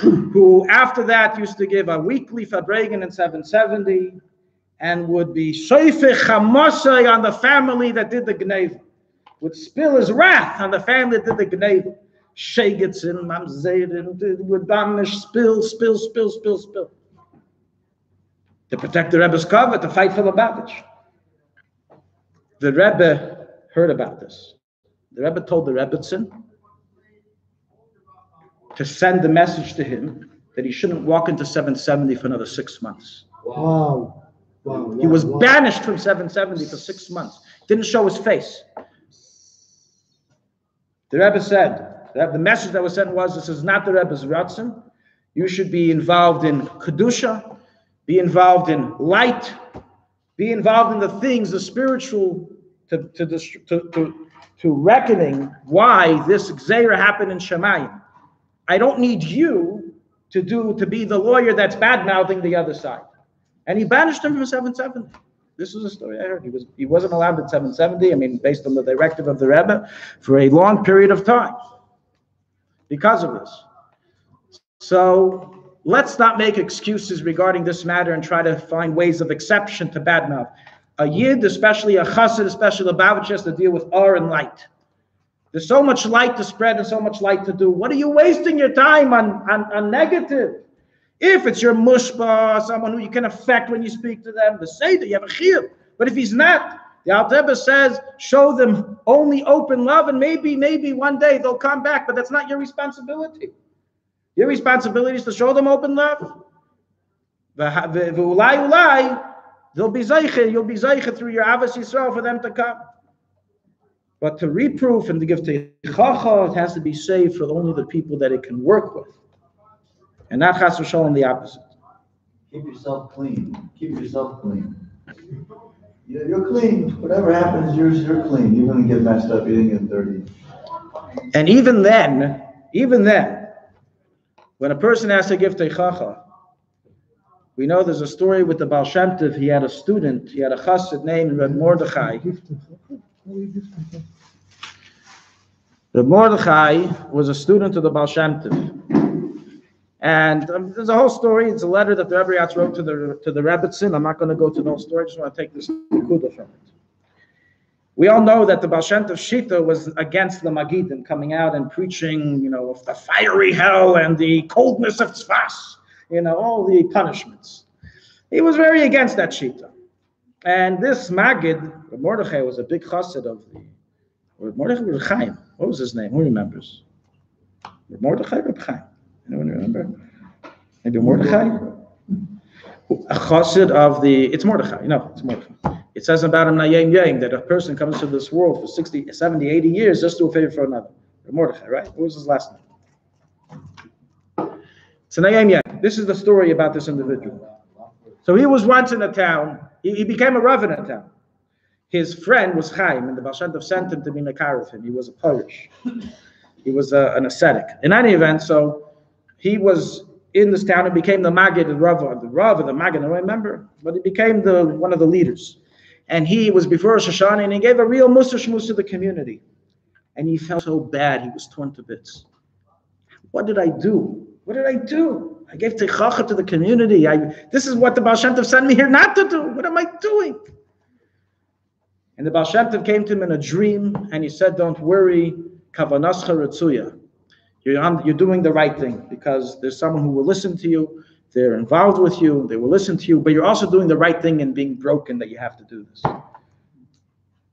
who after that used to give a weekly Farbrengen in 770 and would be shoifech chamasai on the family that did the gneva, would spill his wrath on the family that did the gneva. Shegetzin, mamzerin, would banish, spill. To protect the Rebbe's cover, to fight for Lubavitch. The Rebbe heard about this. The Rebbe told the Rebbetzin to send the message to him that he shouldn't walk into 770 for another 6 months. Wow. He was banished from 770 for 6 months. Didn't show his face. The Rebbe said, the message that was sent was, this is not the Rebbe's ratzon. You should be involved in Kedusha, be involved in light, be involved in the things, the spiritual, to reckoning why this Gzeira happened in Shemayim. I don't need you to be the lawyer that's bad-mouthing the other side. And he banished him from 770. This is a story I heard. He wasn't allowed at 770, based on the directive of the Rebbe, for a long period of time because of this. So let's not make excuses regarding this matter and try to find ways of exception to bad mouth. A Yid, especially a Chassid, especially a Lubavitch, has to deal with or and light. There's so much light to spread and so much light to do. What are you wasting your time on negative? If it's your mushba, someone who you can affect when you speak to them, the Seder, you have a chiyuv. But if he's not, the Alter Rebbe says, show them only open love, and maybe one day they'll come back, but that's not your responsibility. Your responsibility is to show them open love. Ulai, they'll be zeiche, you'll be zeiche through your Avos Yisrael for them to come. But to reproof and to give teichacha, it has to be saved for only the people that it can work with. And not chas v'sholom the opposite. Keep yourself clean. Keep yourself clean. You're clean. Whatever happens, you're clean. You're going to get messed up. You didn't get dirty. And even then, when a person has to give teichacha, we know there's a story with the Baal Shem Tov. He had a student, he had a chassid named Reb Mordechai. Reb Mordechai was a student of the Baal Shem Tov. And there's a whole story. It's a letter that the Rebbe wrote to the Rebbitzin. I'm not going to go to the whole story. I just want to take this nekuda from it. We all know that the Baal Shem Tov Shita was against the Magidim coming out and preaching, of the fiery hell and the coldness of Tzfat, all the punishments. He was very against that Shita. And this Magid, Mordechai, was a big chassid of Mordechai or Chaim. What was his name? Who remembers? Mordechai or Chaim? Anyone remember? Maybe Mordechai? A chassid of it's Mordechai. No, it's Mordechai. It says about him, that a person comes to this world for 60, 70, 80 years just to do a favor for another. Mordechai, right? What was his last name? So this is the story about this individual. So he was once in a town. He became a rav in a town. His friend was Chaim, and the Baal Shem Tov sent him to be mekar of him. He was a Polish. He was an ascetic. In any event, so he was in this town and became the Magid, the Magid, I don't remember, but he became one of the leaders. And he was before Rosh Hashanah, and he gave a real Musar Shmuz to the community. And he felt so bad, he was torn to bits. What did I do? I gave teichacha to the community. This is what the Baal Shem Tov sent me here not to do. What am I doing? And the Baal Shem Tov came to him in a dream, and he said, don't worry, kavanascha retzuya. You're doing the right thing, because there's someone who will listen to you, they're involved with you, they will listen to you, but you're also doing the right thing in being broken that you have to do this.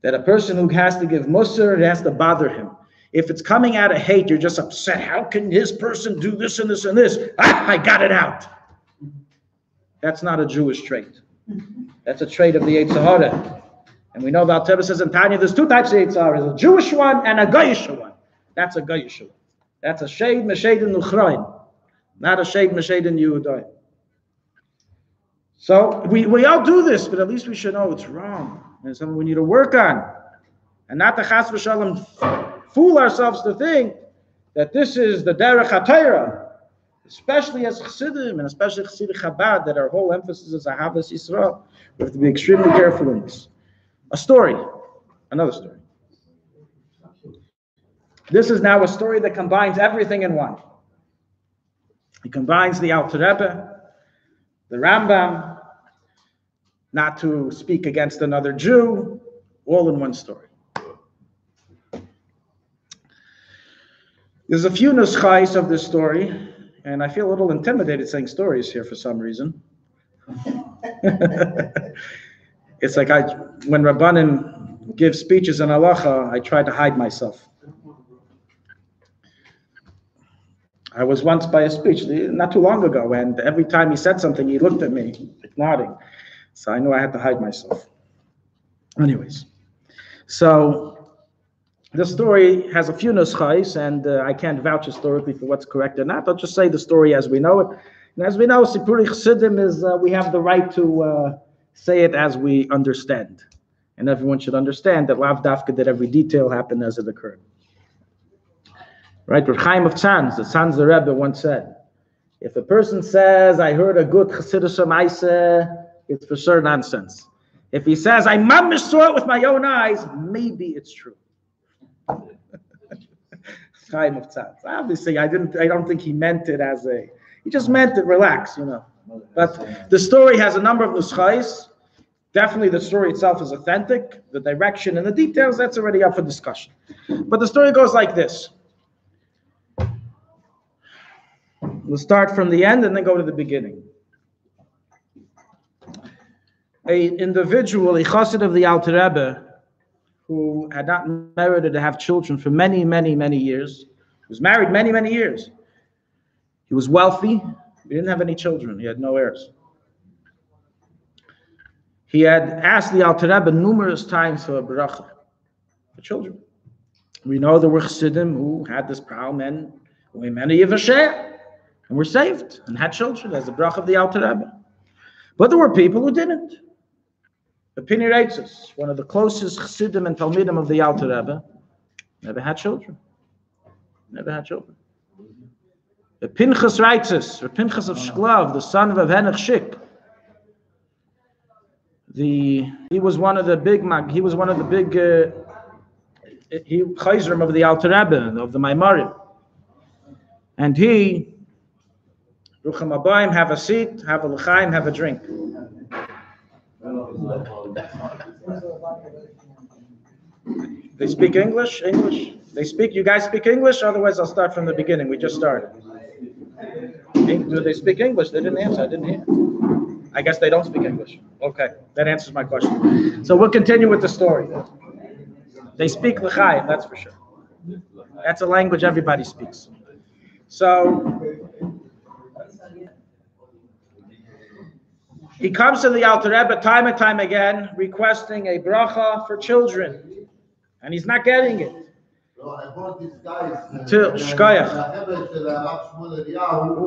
That a person who has to give musar, it has to bother him. If it's coming out of hate, you're just upset. How can this person do this and this and this? I got it out. That's not a Jewish trait. That's a trait of the Yetzer Hara. And we know about Teves says in Tanya, there's two types of Yetzer Hara. There's a Jewish one and a Goyish one. That's a Goyish one. That's a shade meshed in Uchrain, not a shade meshed in Yehudaim. So we all do this, but at least we should know it's wrong. And it's something we need to work on. And not to chas v'shalom fool ourselves to think that this is the derech HaTorah, especially as Chassidim and especially Chassidic Chabad, that our whole emphasis is Ahavas Yisrael. We have to be extremely careful in this. Another story. This is now a story that combines everything in one. It combines the Alter Rebbe, the Rambam, not to speak against another Jew, all in one story. There's a few nuschais of this story, and I feel a little intimidated saying stories here for some reason. It's like when Rabbanim give speeches in halacha, I try to hide myself. I was once by a speech not too long ago, and every time he said something, he looked at me, like nodding. So I knew I had to hide myself. Anyways, so The story has a few nuschais, and I can't vouch historically for what's correct or not. I'll just say the story as we know it. And as we know, Sipuri Chassidim is, we have the right to say it as we understand. And everyone should understand that Lav Dafka did every detail happen as it occurred. Right? Reb Chaim of Tzanz, the Tzanz the Rebbe once said, if a person says, I heard a good Chassidish Maaseh, it's for sure nonsense. If he says, I mamish saw it with my own eyes, maybe it's true. Chaim of Tzanz. Obviously, I don't think he meant it as he just meant it, relax, But the story has a number of nuschais. Definitely the story itself is authentic. The direction and the details, that's already up for discussion. But the story goes like this. We'll start from the end and then go to the beginning. An individual, a chassid of the Alter Rebbe, who had not merited to have children for many, many, many years, was married many, many years. He was wealthy. He didn't have any children. He had no heirs. He had asked the Alter Rebbe numerous times for a bracha, for children. We know there were chassidim who had this problem and were saved and had children as the bracha of the Alter Rebbe. But there were people who didn't. The Pini Reitzes, one of the closest chassidim and talmidim of the Alter Rebbe, never had children. Never had children. The Pinchas Reitzes, or Pinchas of Shklav, the son of Avenach Shik, he was one of the big chayzrim of the Alter Rebbe, of the Maimarim. And he, Rucham Abayim, have a seat, have a l'chaim, have a drink. They speak English? You guys speak English? Otherwise I'll start from the beginning. We just started. Do they speak English? They didn't answer. I didn't hear. I guess they don't speak English. Okay, that answers my question. So we'll continue with the story. They speak l'chaim, that's for sure. That's a language everybody speaks. So he comes to the Alter Rebbe time and time again, requesting a bracha for children, and he's not getting it. I brought these guys To Shkoyach.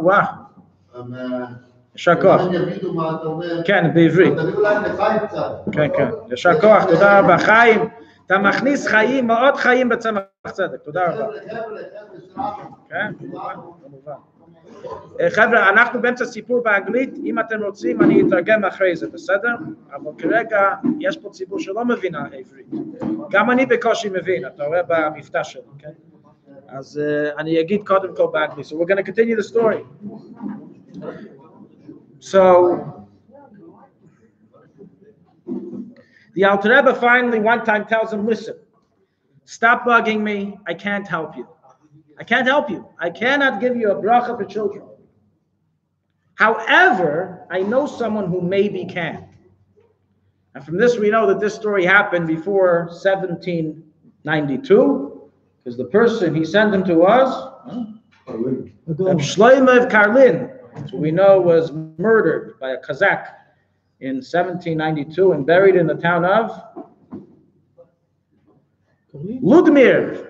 Wow. Shakov. כן, בעברית. כן, כן. ישר כוח, תודה רבה. חיים, אתה מכניס חיים, מאוד חיים בצמח צדק. תודה רבה. כן, כמובן. חבר'ה, אנחנו באמצע סיפור באנגלית, אם אתם רוצים אני אתרגם אחרי זה, בסדר? אבל כרגע יש פה ציבור שלא מבין העברית. גם אני בקושי מבין, אתה רואה במבטא שלי, כן? אז אני אגיד קודם כל באנגלית. So we're going to continue the story. So the Alter Rebbe finally one time tells him, listen, stop bugging me. I can't help you. I can't help you. I cannot give you a bracha for children. However, I know someone who maybe can. And from this we know that this story happened before 1792, because the person he sent him to us, Reb Shlomo of Karlin, who we know was murdered by a Kazakh in 1792 and buried in the town of Ludmir.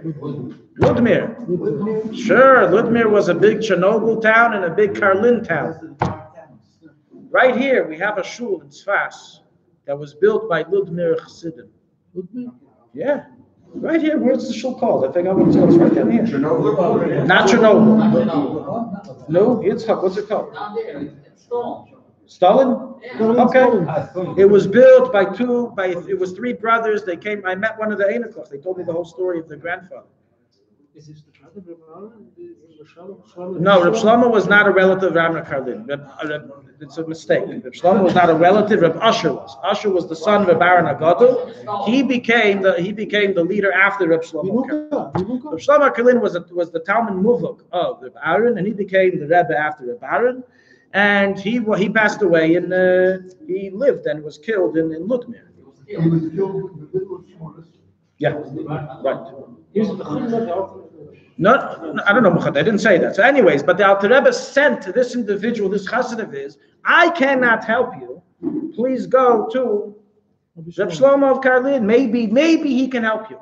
Sure, Ludmir was a big Chernobyl town and a big Karlin town. Right here, we have a shul in Tsfat that was built by Ludmir Chassidim. Yeah, right here. What's the shul called? I think I want to tell. It's right down here. Chernobyl? Not Chernobyl. No, Yitzchak. What's it called? Stalin? Okay. It was built it was three brothers. They came, I met one of the Einakoch. They told me the whole story of their grandfather. Is this the brother of No, Reb Shlomo was not a relative of Ramna Karlin. It's a mistake. Reb Shlomo was not a relative. Reb Asher was. Asher was the son of Reb Aaron Agadol. He became the leader after Reb Shlomo Karlin. Reb Shlomo Karlin was the Talmud Muvuk of Reb Aaron, and he became the Rebbe after Reb Aaron. And he passed away, and he lived and was killed in Ludmir. He was killed in the middle of Shmonis. Yeah, right. No, I don't know, I didn't say that. So anyways, but the Alter Rebbe sent to this individual, this chassid of his, I cannot help you. Please go to Reb Shlomo of Karlin. Maybe he can help you.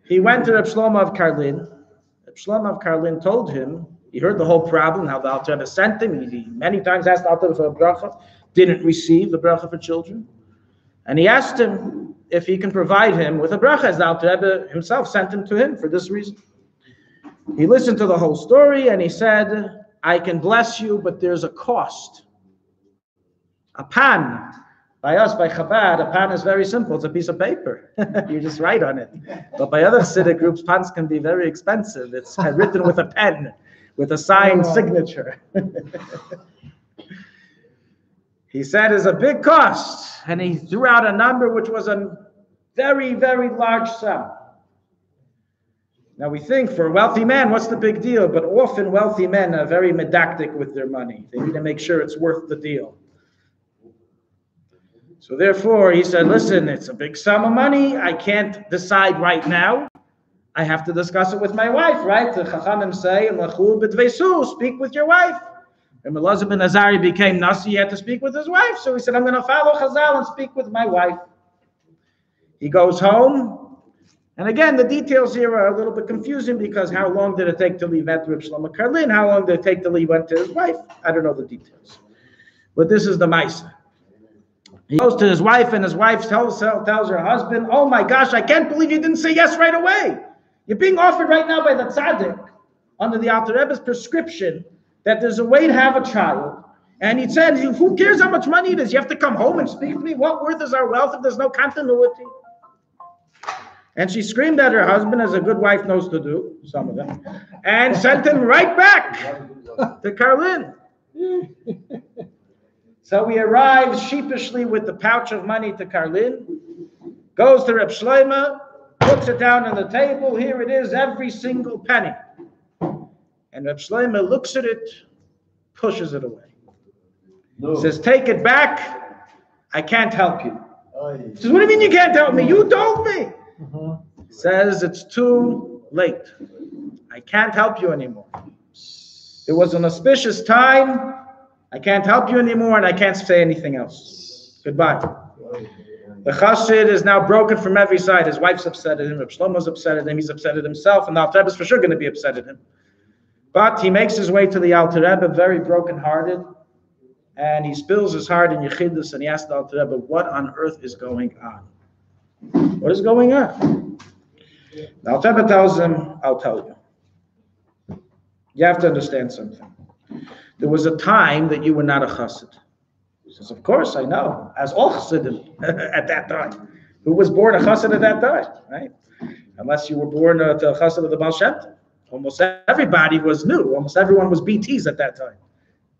he went to Reb Shlomo of Karlin. Reb Shlomo of Karlin told him, he heard the whole problem, how the Alter Rebbe sent him. He many times asked the Alter Rebbe for a bracha, didn't receive the bracha for children. And he asked him if he can provide him with a bracha, as the Alter Rebbe himself sent him to him for this reason. He listened to the whole story and he said, I can bless you, but there's a cost. A pan. By us, by Chabad, a pan is very simple. It's a piece of paper. You just write on it. But by other Tzedek groups, pans can be very expensive. It's written with a pen, with a signed signature. He said it's a big cost. And he threw out a number which was a very, very large sum. Now we think for a wealthy man, what's the big deal? But often wealthy men are very medactic with their money. They need to make sure it's worth the deal. So therefore, he said, listen, it's a big sum of money. I can't decide right now. I have to discuss it with my wife, right? The Chachamim say, speak with your wife. When Elazar ben Azari became Nasi, he had to speak with his wife. So he said, I'm going to follow Chazal and speak with my wife. He goes home. And again, the details here are a little bit confusing because how long did it take till he went to Reb Shlomo Karlin? How long did it take till he went to his wife? I don't know the details. But this is the Maisa. He goes to his wife, and his wife tells her husband, oh my gosh, I can't believe you didn't say yes right away. You're being offered right now by the Tzedek, under the Alter Rebbe's prescription, that there's a way to have a child. And he said, who cares how much money it is? You have to come home and speak to me? What worth is our wealth if there's no continuity? And she screamed at her husband, as a good wife knows to do, some of them, and sent him right back to Karlin. So he arrives sheepishly with the pouch of money to Karlin, goes to Reb Shlomo, puts it down on the table. Here it is, every single penny. And Reb Shlomo looks at it, pushes it away. No. Says, take it back. I can't help you. He says, what do you mean you can't help me? You told me. Says, it's too late. I can't help you anymore. It was an auspicious time. I can't help you anymore, and I can't say anything else. Goodbye. The chassid is now broken from every side. His wife's upset at him. Reb Shlomo's upset at him. He's upset at himself, and the Alter Rebbe is for sure going to be upset at him. But he makes his way to the Alter Rebbe, very brokenhearted, and he spills his heart in Yechidus, and he asks the Alter Rebbe, what on earth is going on? What is going on? The Alter Rebbe tells him, I'll tell you. You have to understand something. There was a time that you were not a chassid. He says, of course, I know. As all chassidim at that time. Who was born a chassid at that time, right? Unless you were born to a chassid of the Baal Shem Tov. Almost everybody was new. Almost everyone was BTs at that time.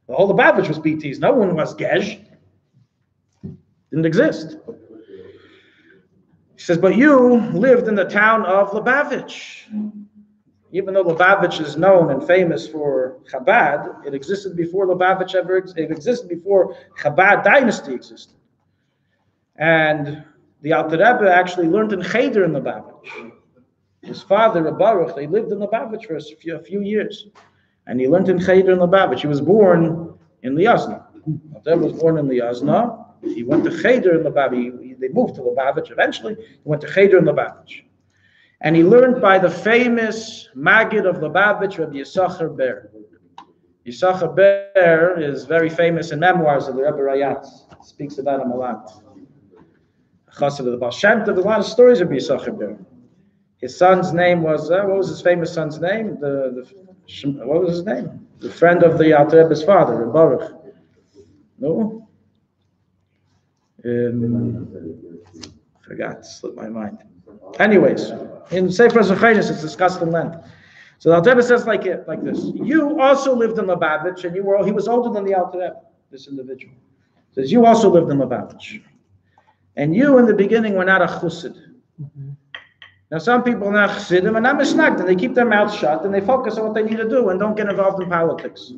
The whole Lubavitch was BTs. No one was Gej. Didn't exist. He says, but you lived in the town of Lubavitch. Even though Lubavitch is known and famous for Chabad, it existed before Lubavitch it existed before Chabad dynasty existed. And the Alter Rebbe actually learned in Cheder in Lubavitch. His father, Rabbi, they lived in Lubavitch for a few years. And he learned in Cheder in Lubavitch. He was born in Liazna. Alter Rebbe was born in Liazna. He went to Cheder in Lubavitch. They moved to Lubavitch eventually. He went to Cheder in Lubavitch. And he learned by the famous Maggid of Lubavitch, Rabbi Yisachar Ber. Yisachar Ber is very famous in memoirs of the Rebbe Rayatz. Speaks about him a lot. Chassid of the Baal Shem Tov, a lot of stories of Yisachar Ber. His son's name was, what was his famous son's name? What was his name? The friend of the Alter Rebbe's father, Baruch. No? Forgot, slipped my mind. Anyways, in Sefer Zechariah, it's discussed in length. So the Alter Rebbe says like this: you also lived in Lubavitch, and he was older than the Alter Rebbe, this individual. He says you also lived in Lubavitch, and you in the beginning were not a chassid. Now some people are not chassidim and not misnagdim, and they keep their mouths shut and they focus on what they need to do and don't get involved in politics.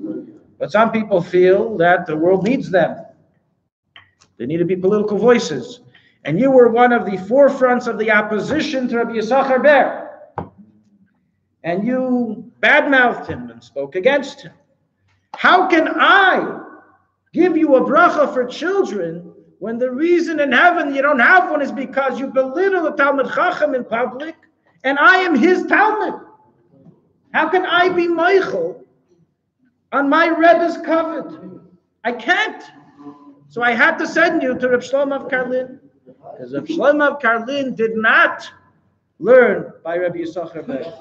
But some people feel that the world needs them. They need to be political voices. And you were one of the forefronts of the opposition to Rabbi Yisachar Ber. And you badmouthed him and spoke against him. How can I give you a bracha for children when the reason in heaven you don't have one is because you belittle the Talmud Chacham in public and I am his Talmud. How can I be Michael on my Rebbe's covet? I can't. So I had to send you to Reb Shlomo of Karlin, because Reb Shlomo of Karlin did not learn by Rabbi Yisachar Beis.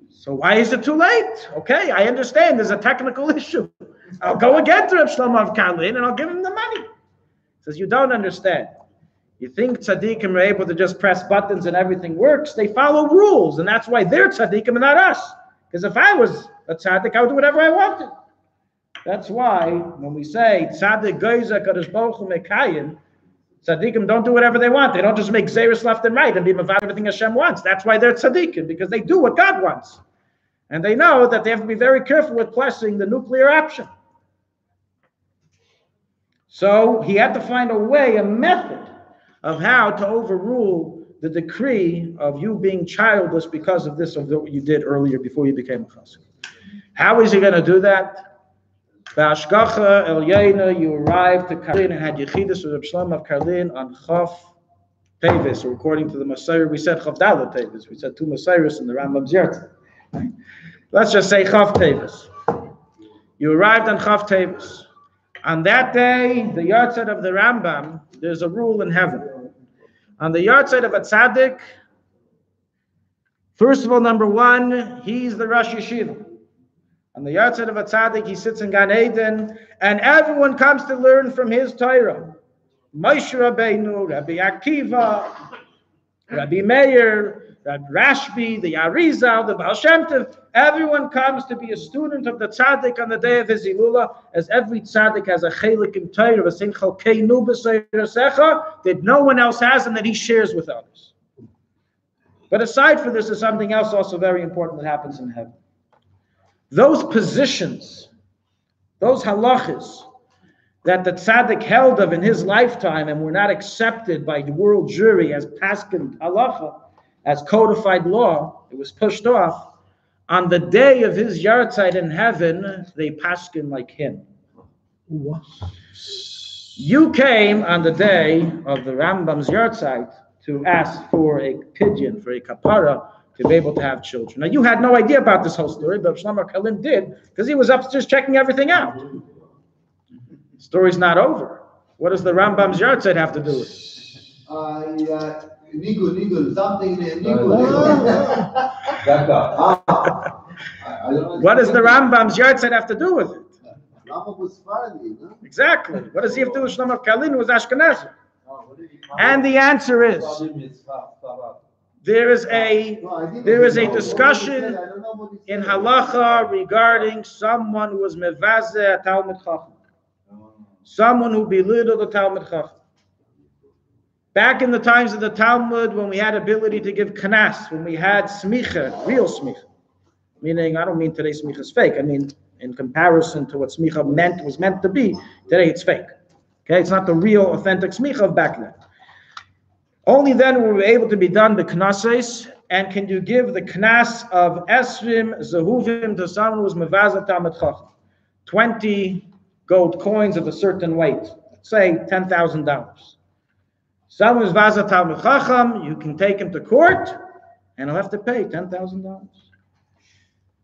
So why is it too late? Okay, I understand there's a technical issue. I'll go again to Reb Shlomo of Karlin and I'll give him the money. He says, you don't understand. You think tzaddikim are able to just press buttons and everything works? They follow rules, and that's why they're tzaddikim and not us. Because if I was a tzaddik, I would do whatever I wanted. That's why when we say tzaddik goyza kadosh baruch hu mekayim, tzaddikim don't do whatever they want. They don't just make zeros left and right and be mavad everything Hashem wants. That's why they're tzaddikim, because they do what God wants. And they know that they have to be very careful with pressing the nuclear option. So he had to find a way, a method of how to overrule the decree of you being childless because of this, of what you did earlier before you became a chassid. How is he going to do that? Ba'ashgacha el Yaina, you arrived to Karlin and had Yechidus with Reb Shlomo of Karlin on Chof Teves, or according to the Messiah, we said Chof Dalet Teves. We said two Messiahs in the Rambam's Yert. Let's just say Chof Teves. You arrived on Chof Teves. On that day, the Yartzeit of the Rambam, there's a rule in heaven. On the Yartzeit of a tzaddik, first of all, number one, he's the Rosh Yeshiva. On the Yartzeit of a tzaddik, he sits in Gan Eden, and everyone comes to learn from his Torah. Moshe Rabbeinu, Rabbi Akiva, Rabbi Meir, Rabbi Rashbi, the Arizal, the Baal Shem Tov, everyone comes to be a student of the tzaddik on the day of his Hilula, as every tzaddik has a chelik in Torah, a sin chalkeinu b'seiresecha, that no one else has and that he shares with others. But aside from this, there's something else also very important that happens in heaven. Those positions, those halachas that the tzaddik held of in his lifetime and were not accepted by the world jury as paskin halacha, as codified law, it was pushed off. On the day of his Yartzeit in heaven, they paskin like him. What? You came on the day of the Rambam's Yartzeit to ask for a pidyon, for a kapara, to be able to have children. Now, you had no idea about this whole story, but Shlomo Karlin did, because he was upstairs checking everything out. The story's not over. What does the Rambam's Yartzeit have to do with it? Nigel, something Nigel. What does the Rambam's Yartzeit have to do with it? Rambam was Faradi, no? Exactly. What does he have to do with Shlomo Karlin, who was Ashkenazi? And the answer is, there is a discussion in halacha regarding someone who was mevazeh a Talmud Chacham, someone who belittled the Talmud Chacham. Back in the times of the Talmud, when we had ability to give kanas, when we had smicha, real smicha, meaning, I don't mean today smicha is fake, I mean in comparison to what smicha was meant to be, today it's fake. Okay, it's not the real authentic smicha of back then. Only then were we able to be done the knases, and can you give the knas of esrim zehuvim to someone who was mevazeh Talmud Chacham, 20 gold coins of a certain weight, let's say $10,000. Someone who's mevazeh Talmud Chacham, you can take him to court, and he'll have to pay $10,000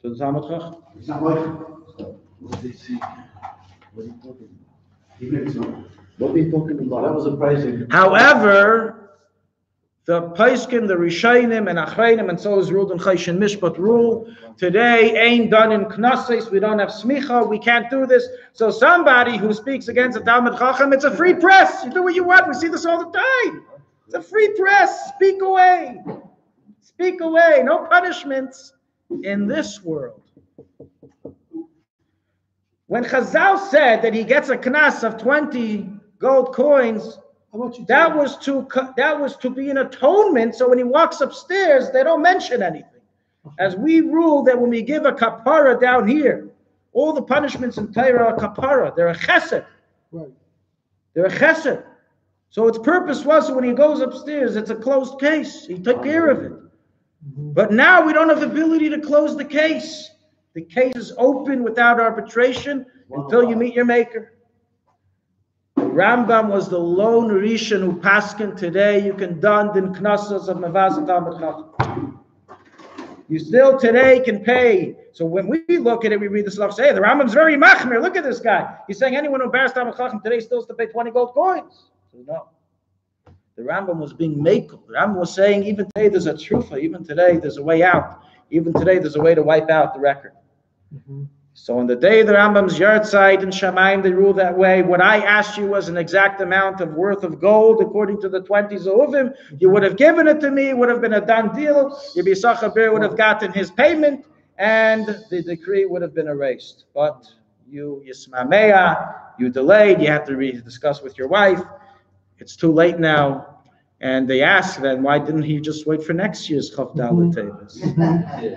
to the Talmud Chacham. It's not like what they see. What are you talking about? What are you talking about? That was a pricing. However, the Paiskim, the Rishonim, and Achrayim, and so is ruled in Chayshin Mishpat rule. Today ain't done in Knesses. We don't have smicha. We can't do this. So somebody who speaks against the Talmud Chacham, it's a free press. You do what you want. We see this all the time. It's a free press. Speak away. Speak away. No punishments in this world. When Chazal said that he gets a knas of 20 gold coins, that was to be an atonement, so when he walks upstairs, they don't mention anything. As we rule that when we give a kapara down here, all the punishments in Torah are kapara. They're a chesed. Right. They're a chesed. So its purpose was when he goes upstairs, it's a closed case. He took care of it. But now we don't have the ability to close the case. The case is open without arbitration until you meet your maker. Rambam was the lone Rishon who paskin today. You can done in knossos of Mavazat Talmud Chacham. You still today can pay. So when we look at it, we read the stuff. Say the Rambam's very machmir. Look at this guy. He's saying anyone who bears Talmud Chacham today still has to pay 20 gold coins. So no. The Rambam was being makel. The Rambam was saying even today there's a trufa. Even today there's a way out. Even today there's a way to wipe out the record. So on the day of the Rambam's yahrzeit in Shamayim, they rule that way. What I asked you was an exact amount of worth of gold according to the 20 Zehuvim. You would have given it to me. It would have been a done deal. Rabbi Yisachar would have gotten his payment, and the decree would have been erased. But you Yismameya, you delayed. You had to discuss with your wife. It's too late now. And they asked then, why didn't he just wait for next year's Chof-Chof Teves?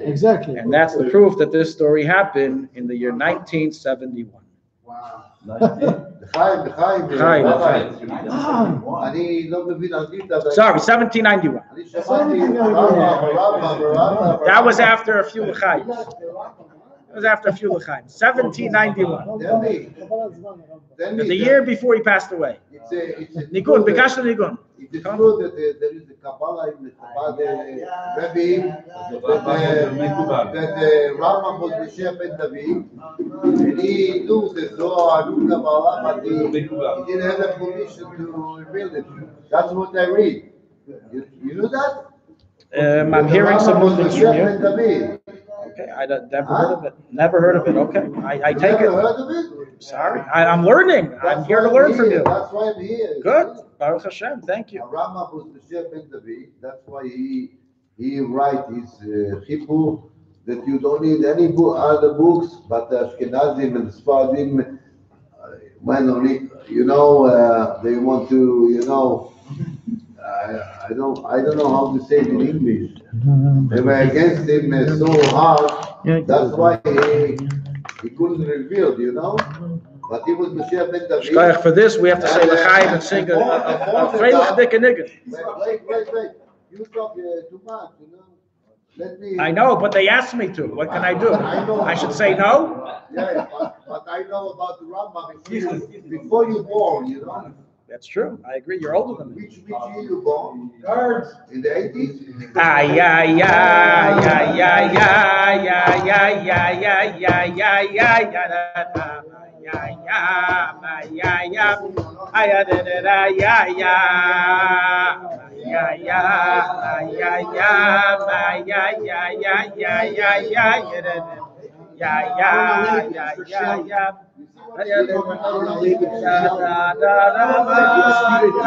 Exactly. And that's the proof that this story happened in the year 1971. Wow. Sorry, 1791. That was after a few l'chaim. It was after a few l'chaim. 1791. The year before he passed away. Nigun, Bikashta Nigun. It is true that there is a Kabbalah in the Chabad Rabbi that Rambam was the Shef Ben David, and he knew the Zohar, knew Kabbalah, but he didn't have the permission to reveal it. That's what I read. You know that? I'm hearing some Rambam was the movement Shef here. Ben David. Okay, I never heard of it. Never heard of it. Okay, I take You it. never heard of it? Sorry, I'm learning. I'm here to learn from you. That's why I'm here. Good. Baruch Hashem. Thank you. Rambam was the Shef Ben David. That's why he write his Chipur that you don't need any other books, but the Ashkenazim and the Sfardim, when only they want to I don't know how to say it in English. They were against him so hard. That's why he couldn't reveal, But he was the Shef Ben David. Shkoyach, for this, we have to say l'chaim and sing a freilich dicke nigger. Wait. You talk too much, Let me. I know, but they asked me to. What can I do? I should say no? Yeah, but I know about the Rambam before you born, That's true. I agree. You're older than me. Which year you born? In the 80s?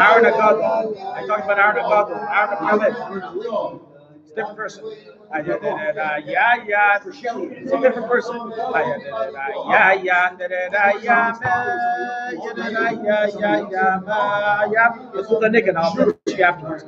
Aaron Agadol. I talked about Aaron Agadol. Aaron Agadol. It's a different person. It's a different person. Let's do the nigga now. I'll finish you afterwards.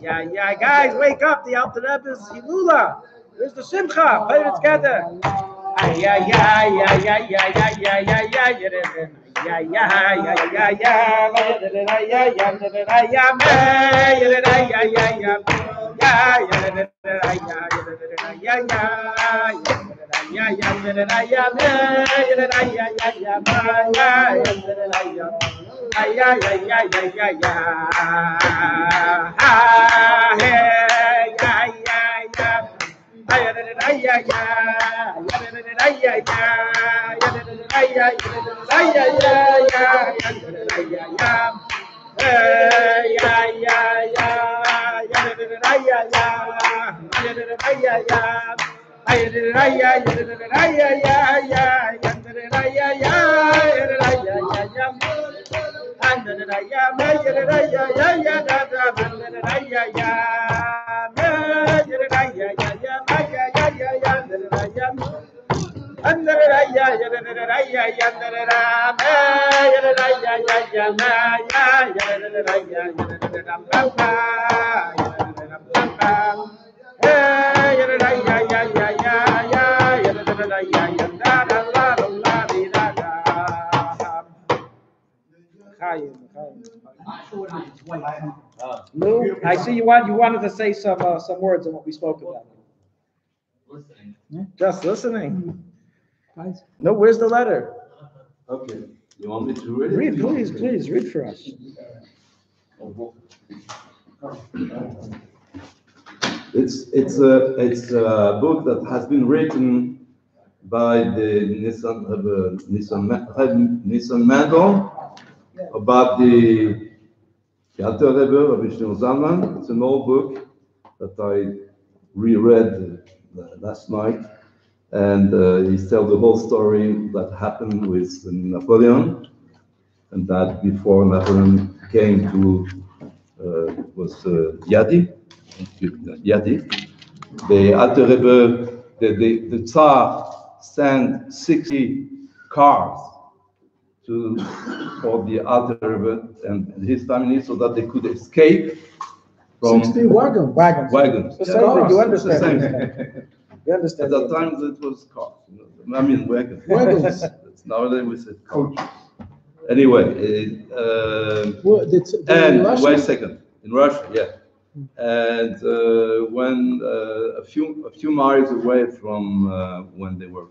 yeah. Guys, wake up. The Alter Rebbe's Hilula. Where's the Simcha? Play it together. Lou, I see you wanted to say some words on what we spoke about. Listening. Just listening. No, where's the letter? Okay. You want me to read it? Read, please, read for us. It's a book that has been written by the Nissan Mendel about the Alter Rebbe of Vishnu Zalman. It's an old book that I reread last night, and he tells the whole story that happened with Napoleon, and that before Napoleon came to Yadi, the Alter Rebbe, the Tsar sent 60 cars for the Alter Rebbe and his family so that they could escape from 60 wagons. Wagons. The same thing, you understand. You understand. At that time, it was cars. I mean, wagons. Wagons. Nowadays, we said coach. Anyway, and wait a second. In Russia, yeah. And when a few miles away from when they were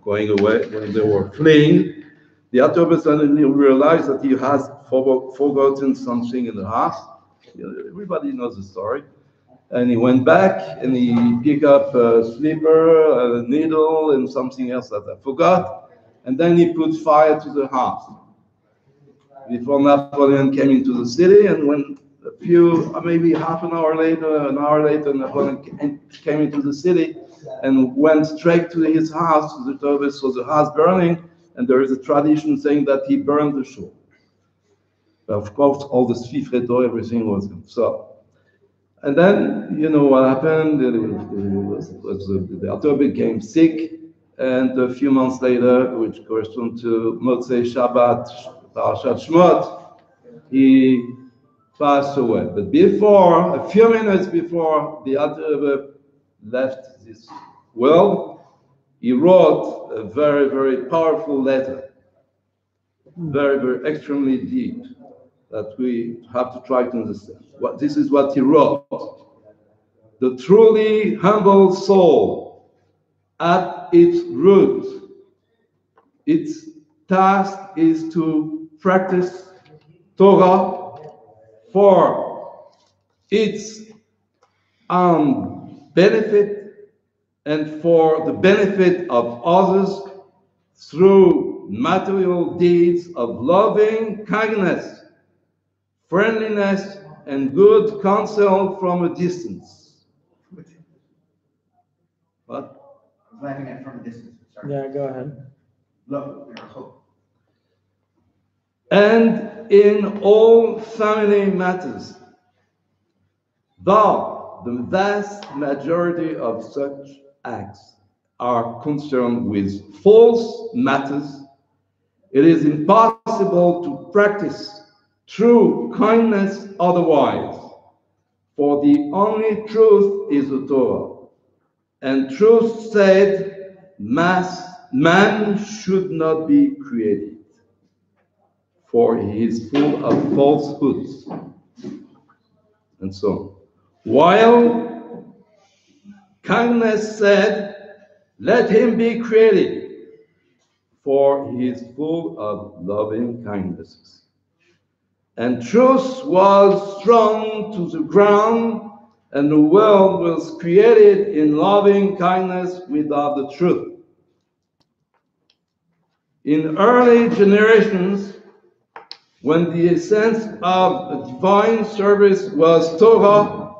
going away, when they were fleeing, the Alter Rebbe suddenly realized that he has forgotten something in the house. Everybody knows the story. And he went back and he picked up a slipper, a needle, and something else that I forgot. And then he put fire to the house before Napoleon came into the city. And when maybe half an hour later, Napoleon came into the city and went straight to his house, to the Teves, saw the house burning. And there is a tradition saying that he burned the shul. Of course, all the Sfifreto, everything was gone. So, and then, you know what happened? The Alter became sick, and a few months later, which corresponds to Motzei Shabbat, Parashat Shmot, he passed away. But a few minutes before the Alter left this world, he wrote a very, very powerful letter, very, very extremely deep, that we have to try to understand. This is what he wrote. The truly humble soul, at its root, its task is to practice Torah for its own benefit and for the benefit of others through material deeds of loving kindness, friendliness, and good counsel from a distance. What? Laughing at from a distance. Sorry. Yeah, go ahead. Look, And in all family matters, though the vast majority of such acts are concerned with false matters, it is impossible to practice true kindness otherwise. For the only truth is the Torah. And truth said, man should not be created, for he is full of falsehoods, and so on. While kindness said, let him be created, for he is full of loving kindnesses. And truth was thrown to the ground, and the world was created in loving kindness without the truth. In early generations, when the essence of the divine service was Torah,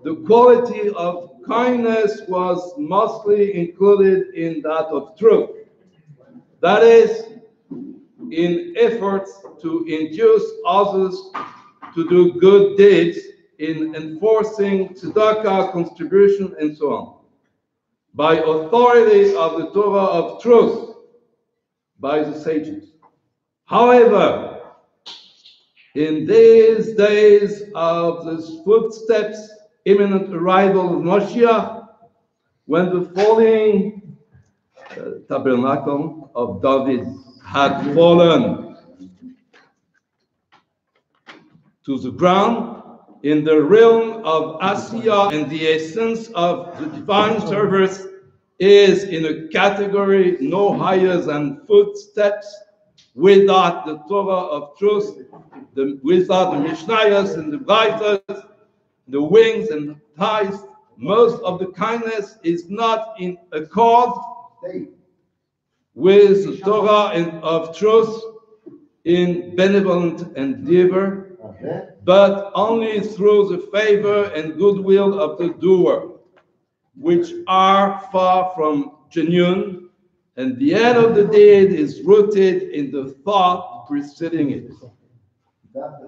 the quality of kindness was mostly included in that of truth. That is, in efforts to induce others to do good deeds, in enforcing tzedakah, contribution, and so on. By authority of the Torah of truth, by the sages. However, in these days of the footsteps, imminent arrival of Moshiach, when the falling tabernacle of David had fallen to the ground, in the realm of Asiya, and the essence of the divine service is in a category no higher than footsteps, without the Torah of truth, without the Mishnayos and the Vaitas, the wings and the thighs. Most of the kindness is not in accord with the Torah of truth in benevolent endeavor, but only through the favor and goodwill of the doer, which are far from genuine, and the end of the deed is rooted in the thought preceding it.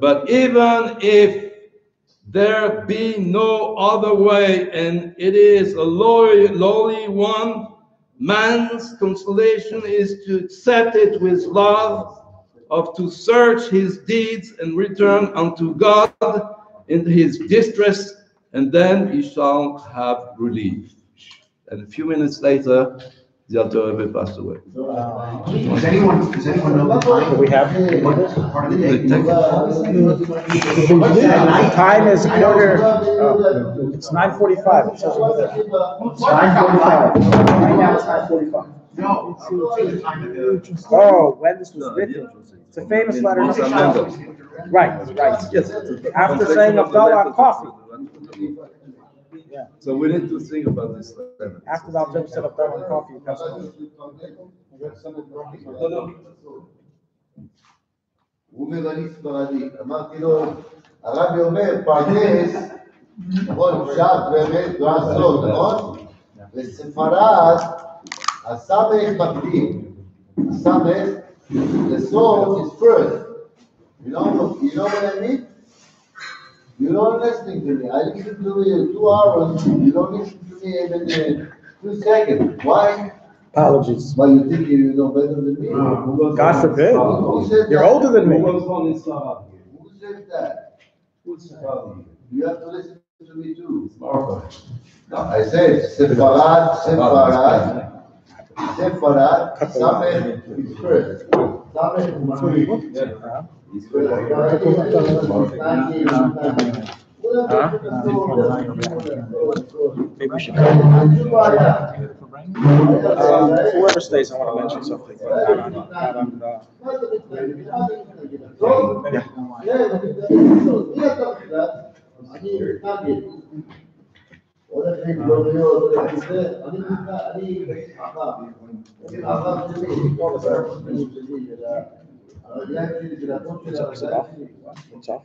But even if there be no other way, and it is a lowly one, man's consolation is to accept it with love, of to search his deeds and return unto God in his distress, and then he shall have relief. And a few minutes later, the Alter Rebbe passed away. Does anyone know the time? Do we have Part of the day? the time is quarter. It's 9:45. It says over there. It's 9:45. Right now it's 9:45. No. The time of the. Oh, when this was written. It's a famous letter. Right. Yes. After saying Abdullah coffee. Yeah. So we need to think about this. After the Alter said Abdullah coffee, you pass on. הוא אומר אני ספרדי, אמרתי לו, הרבי אומר פרדס, נכון, פשט באמת לעשות, נכון? בספרד, הסמך מקדים, הסמך, the soul is first. You know what I mean? You're not listening to me. I listen to you 2 hours, you don't listen to me even 2 seconds. Why? Apologies. Well, you think you know better than me? God forbid. Who said You're that? older than me. Who said that? You have to listen to me too. No, I said Sefarad, Samech is first. Maybe we should whoever stays, I want to mention something. What's off?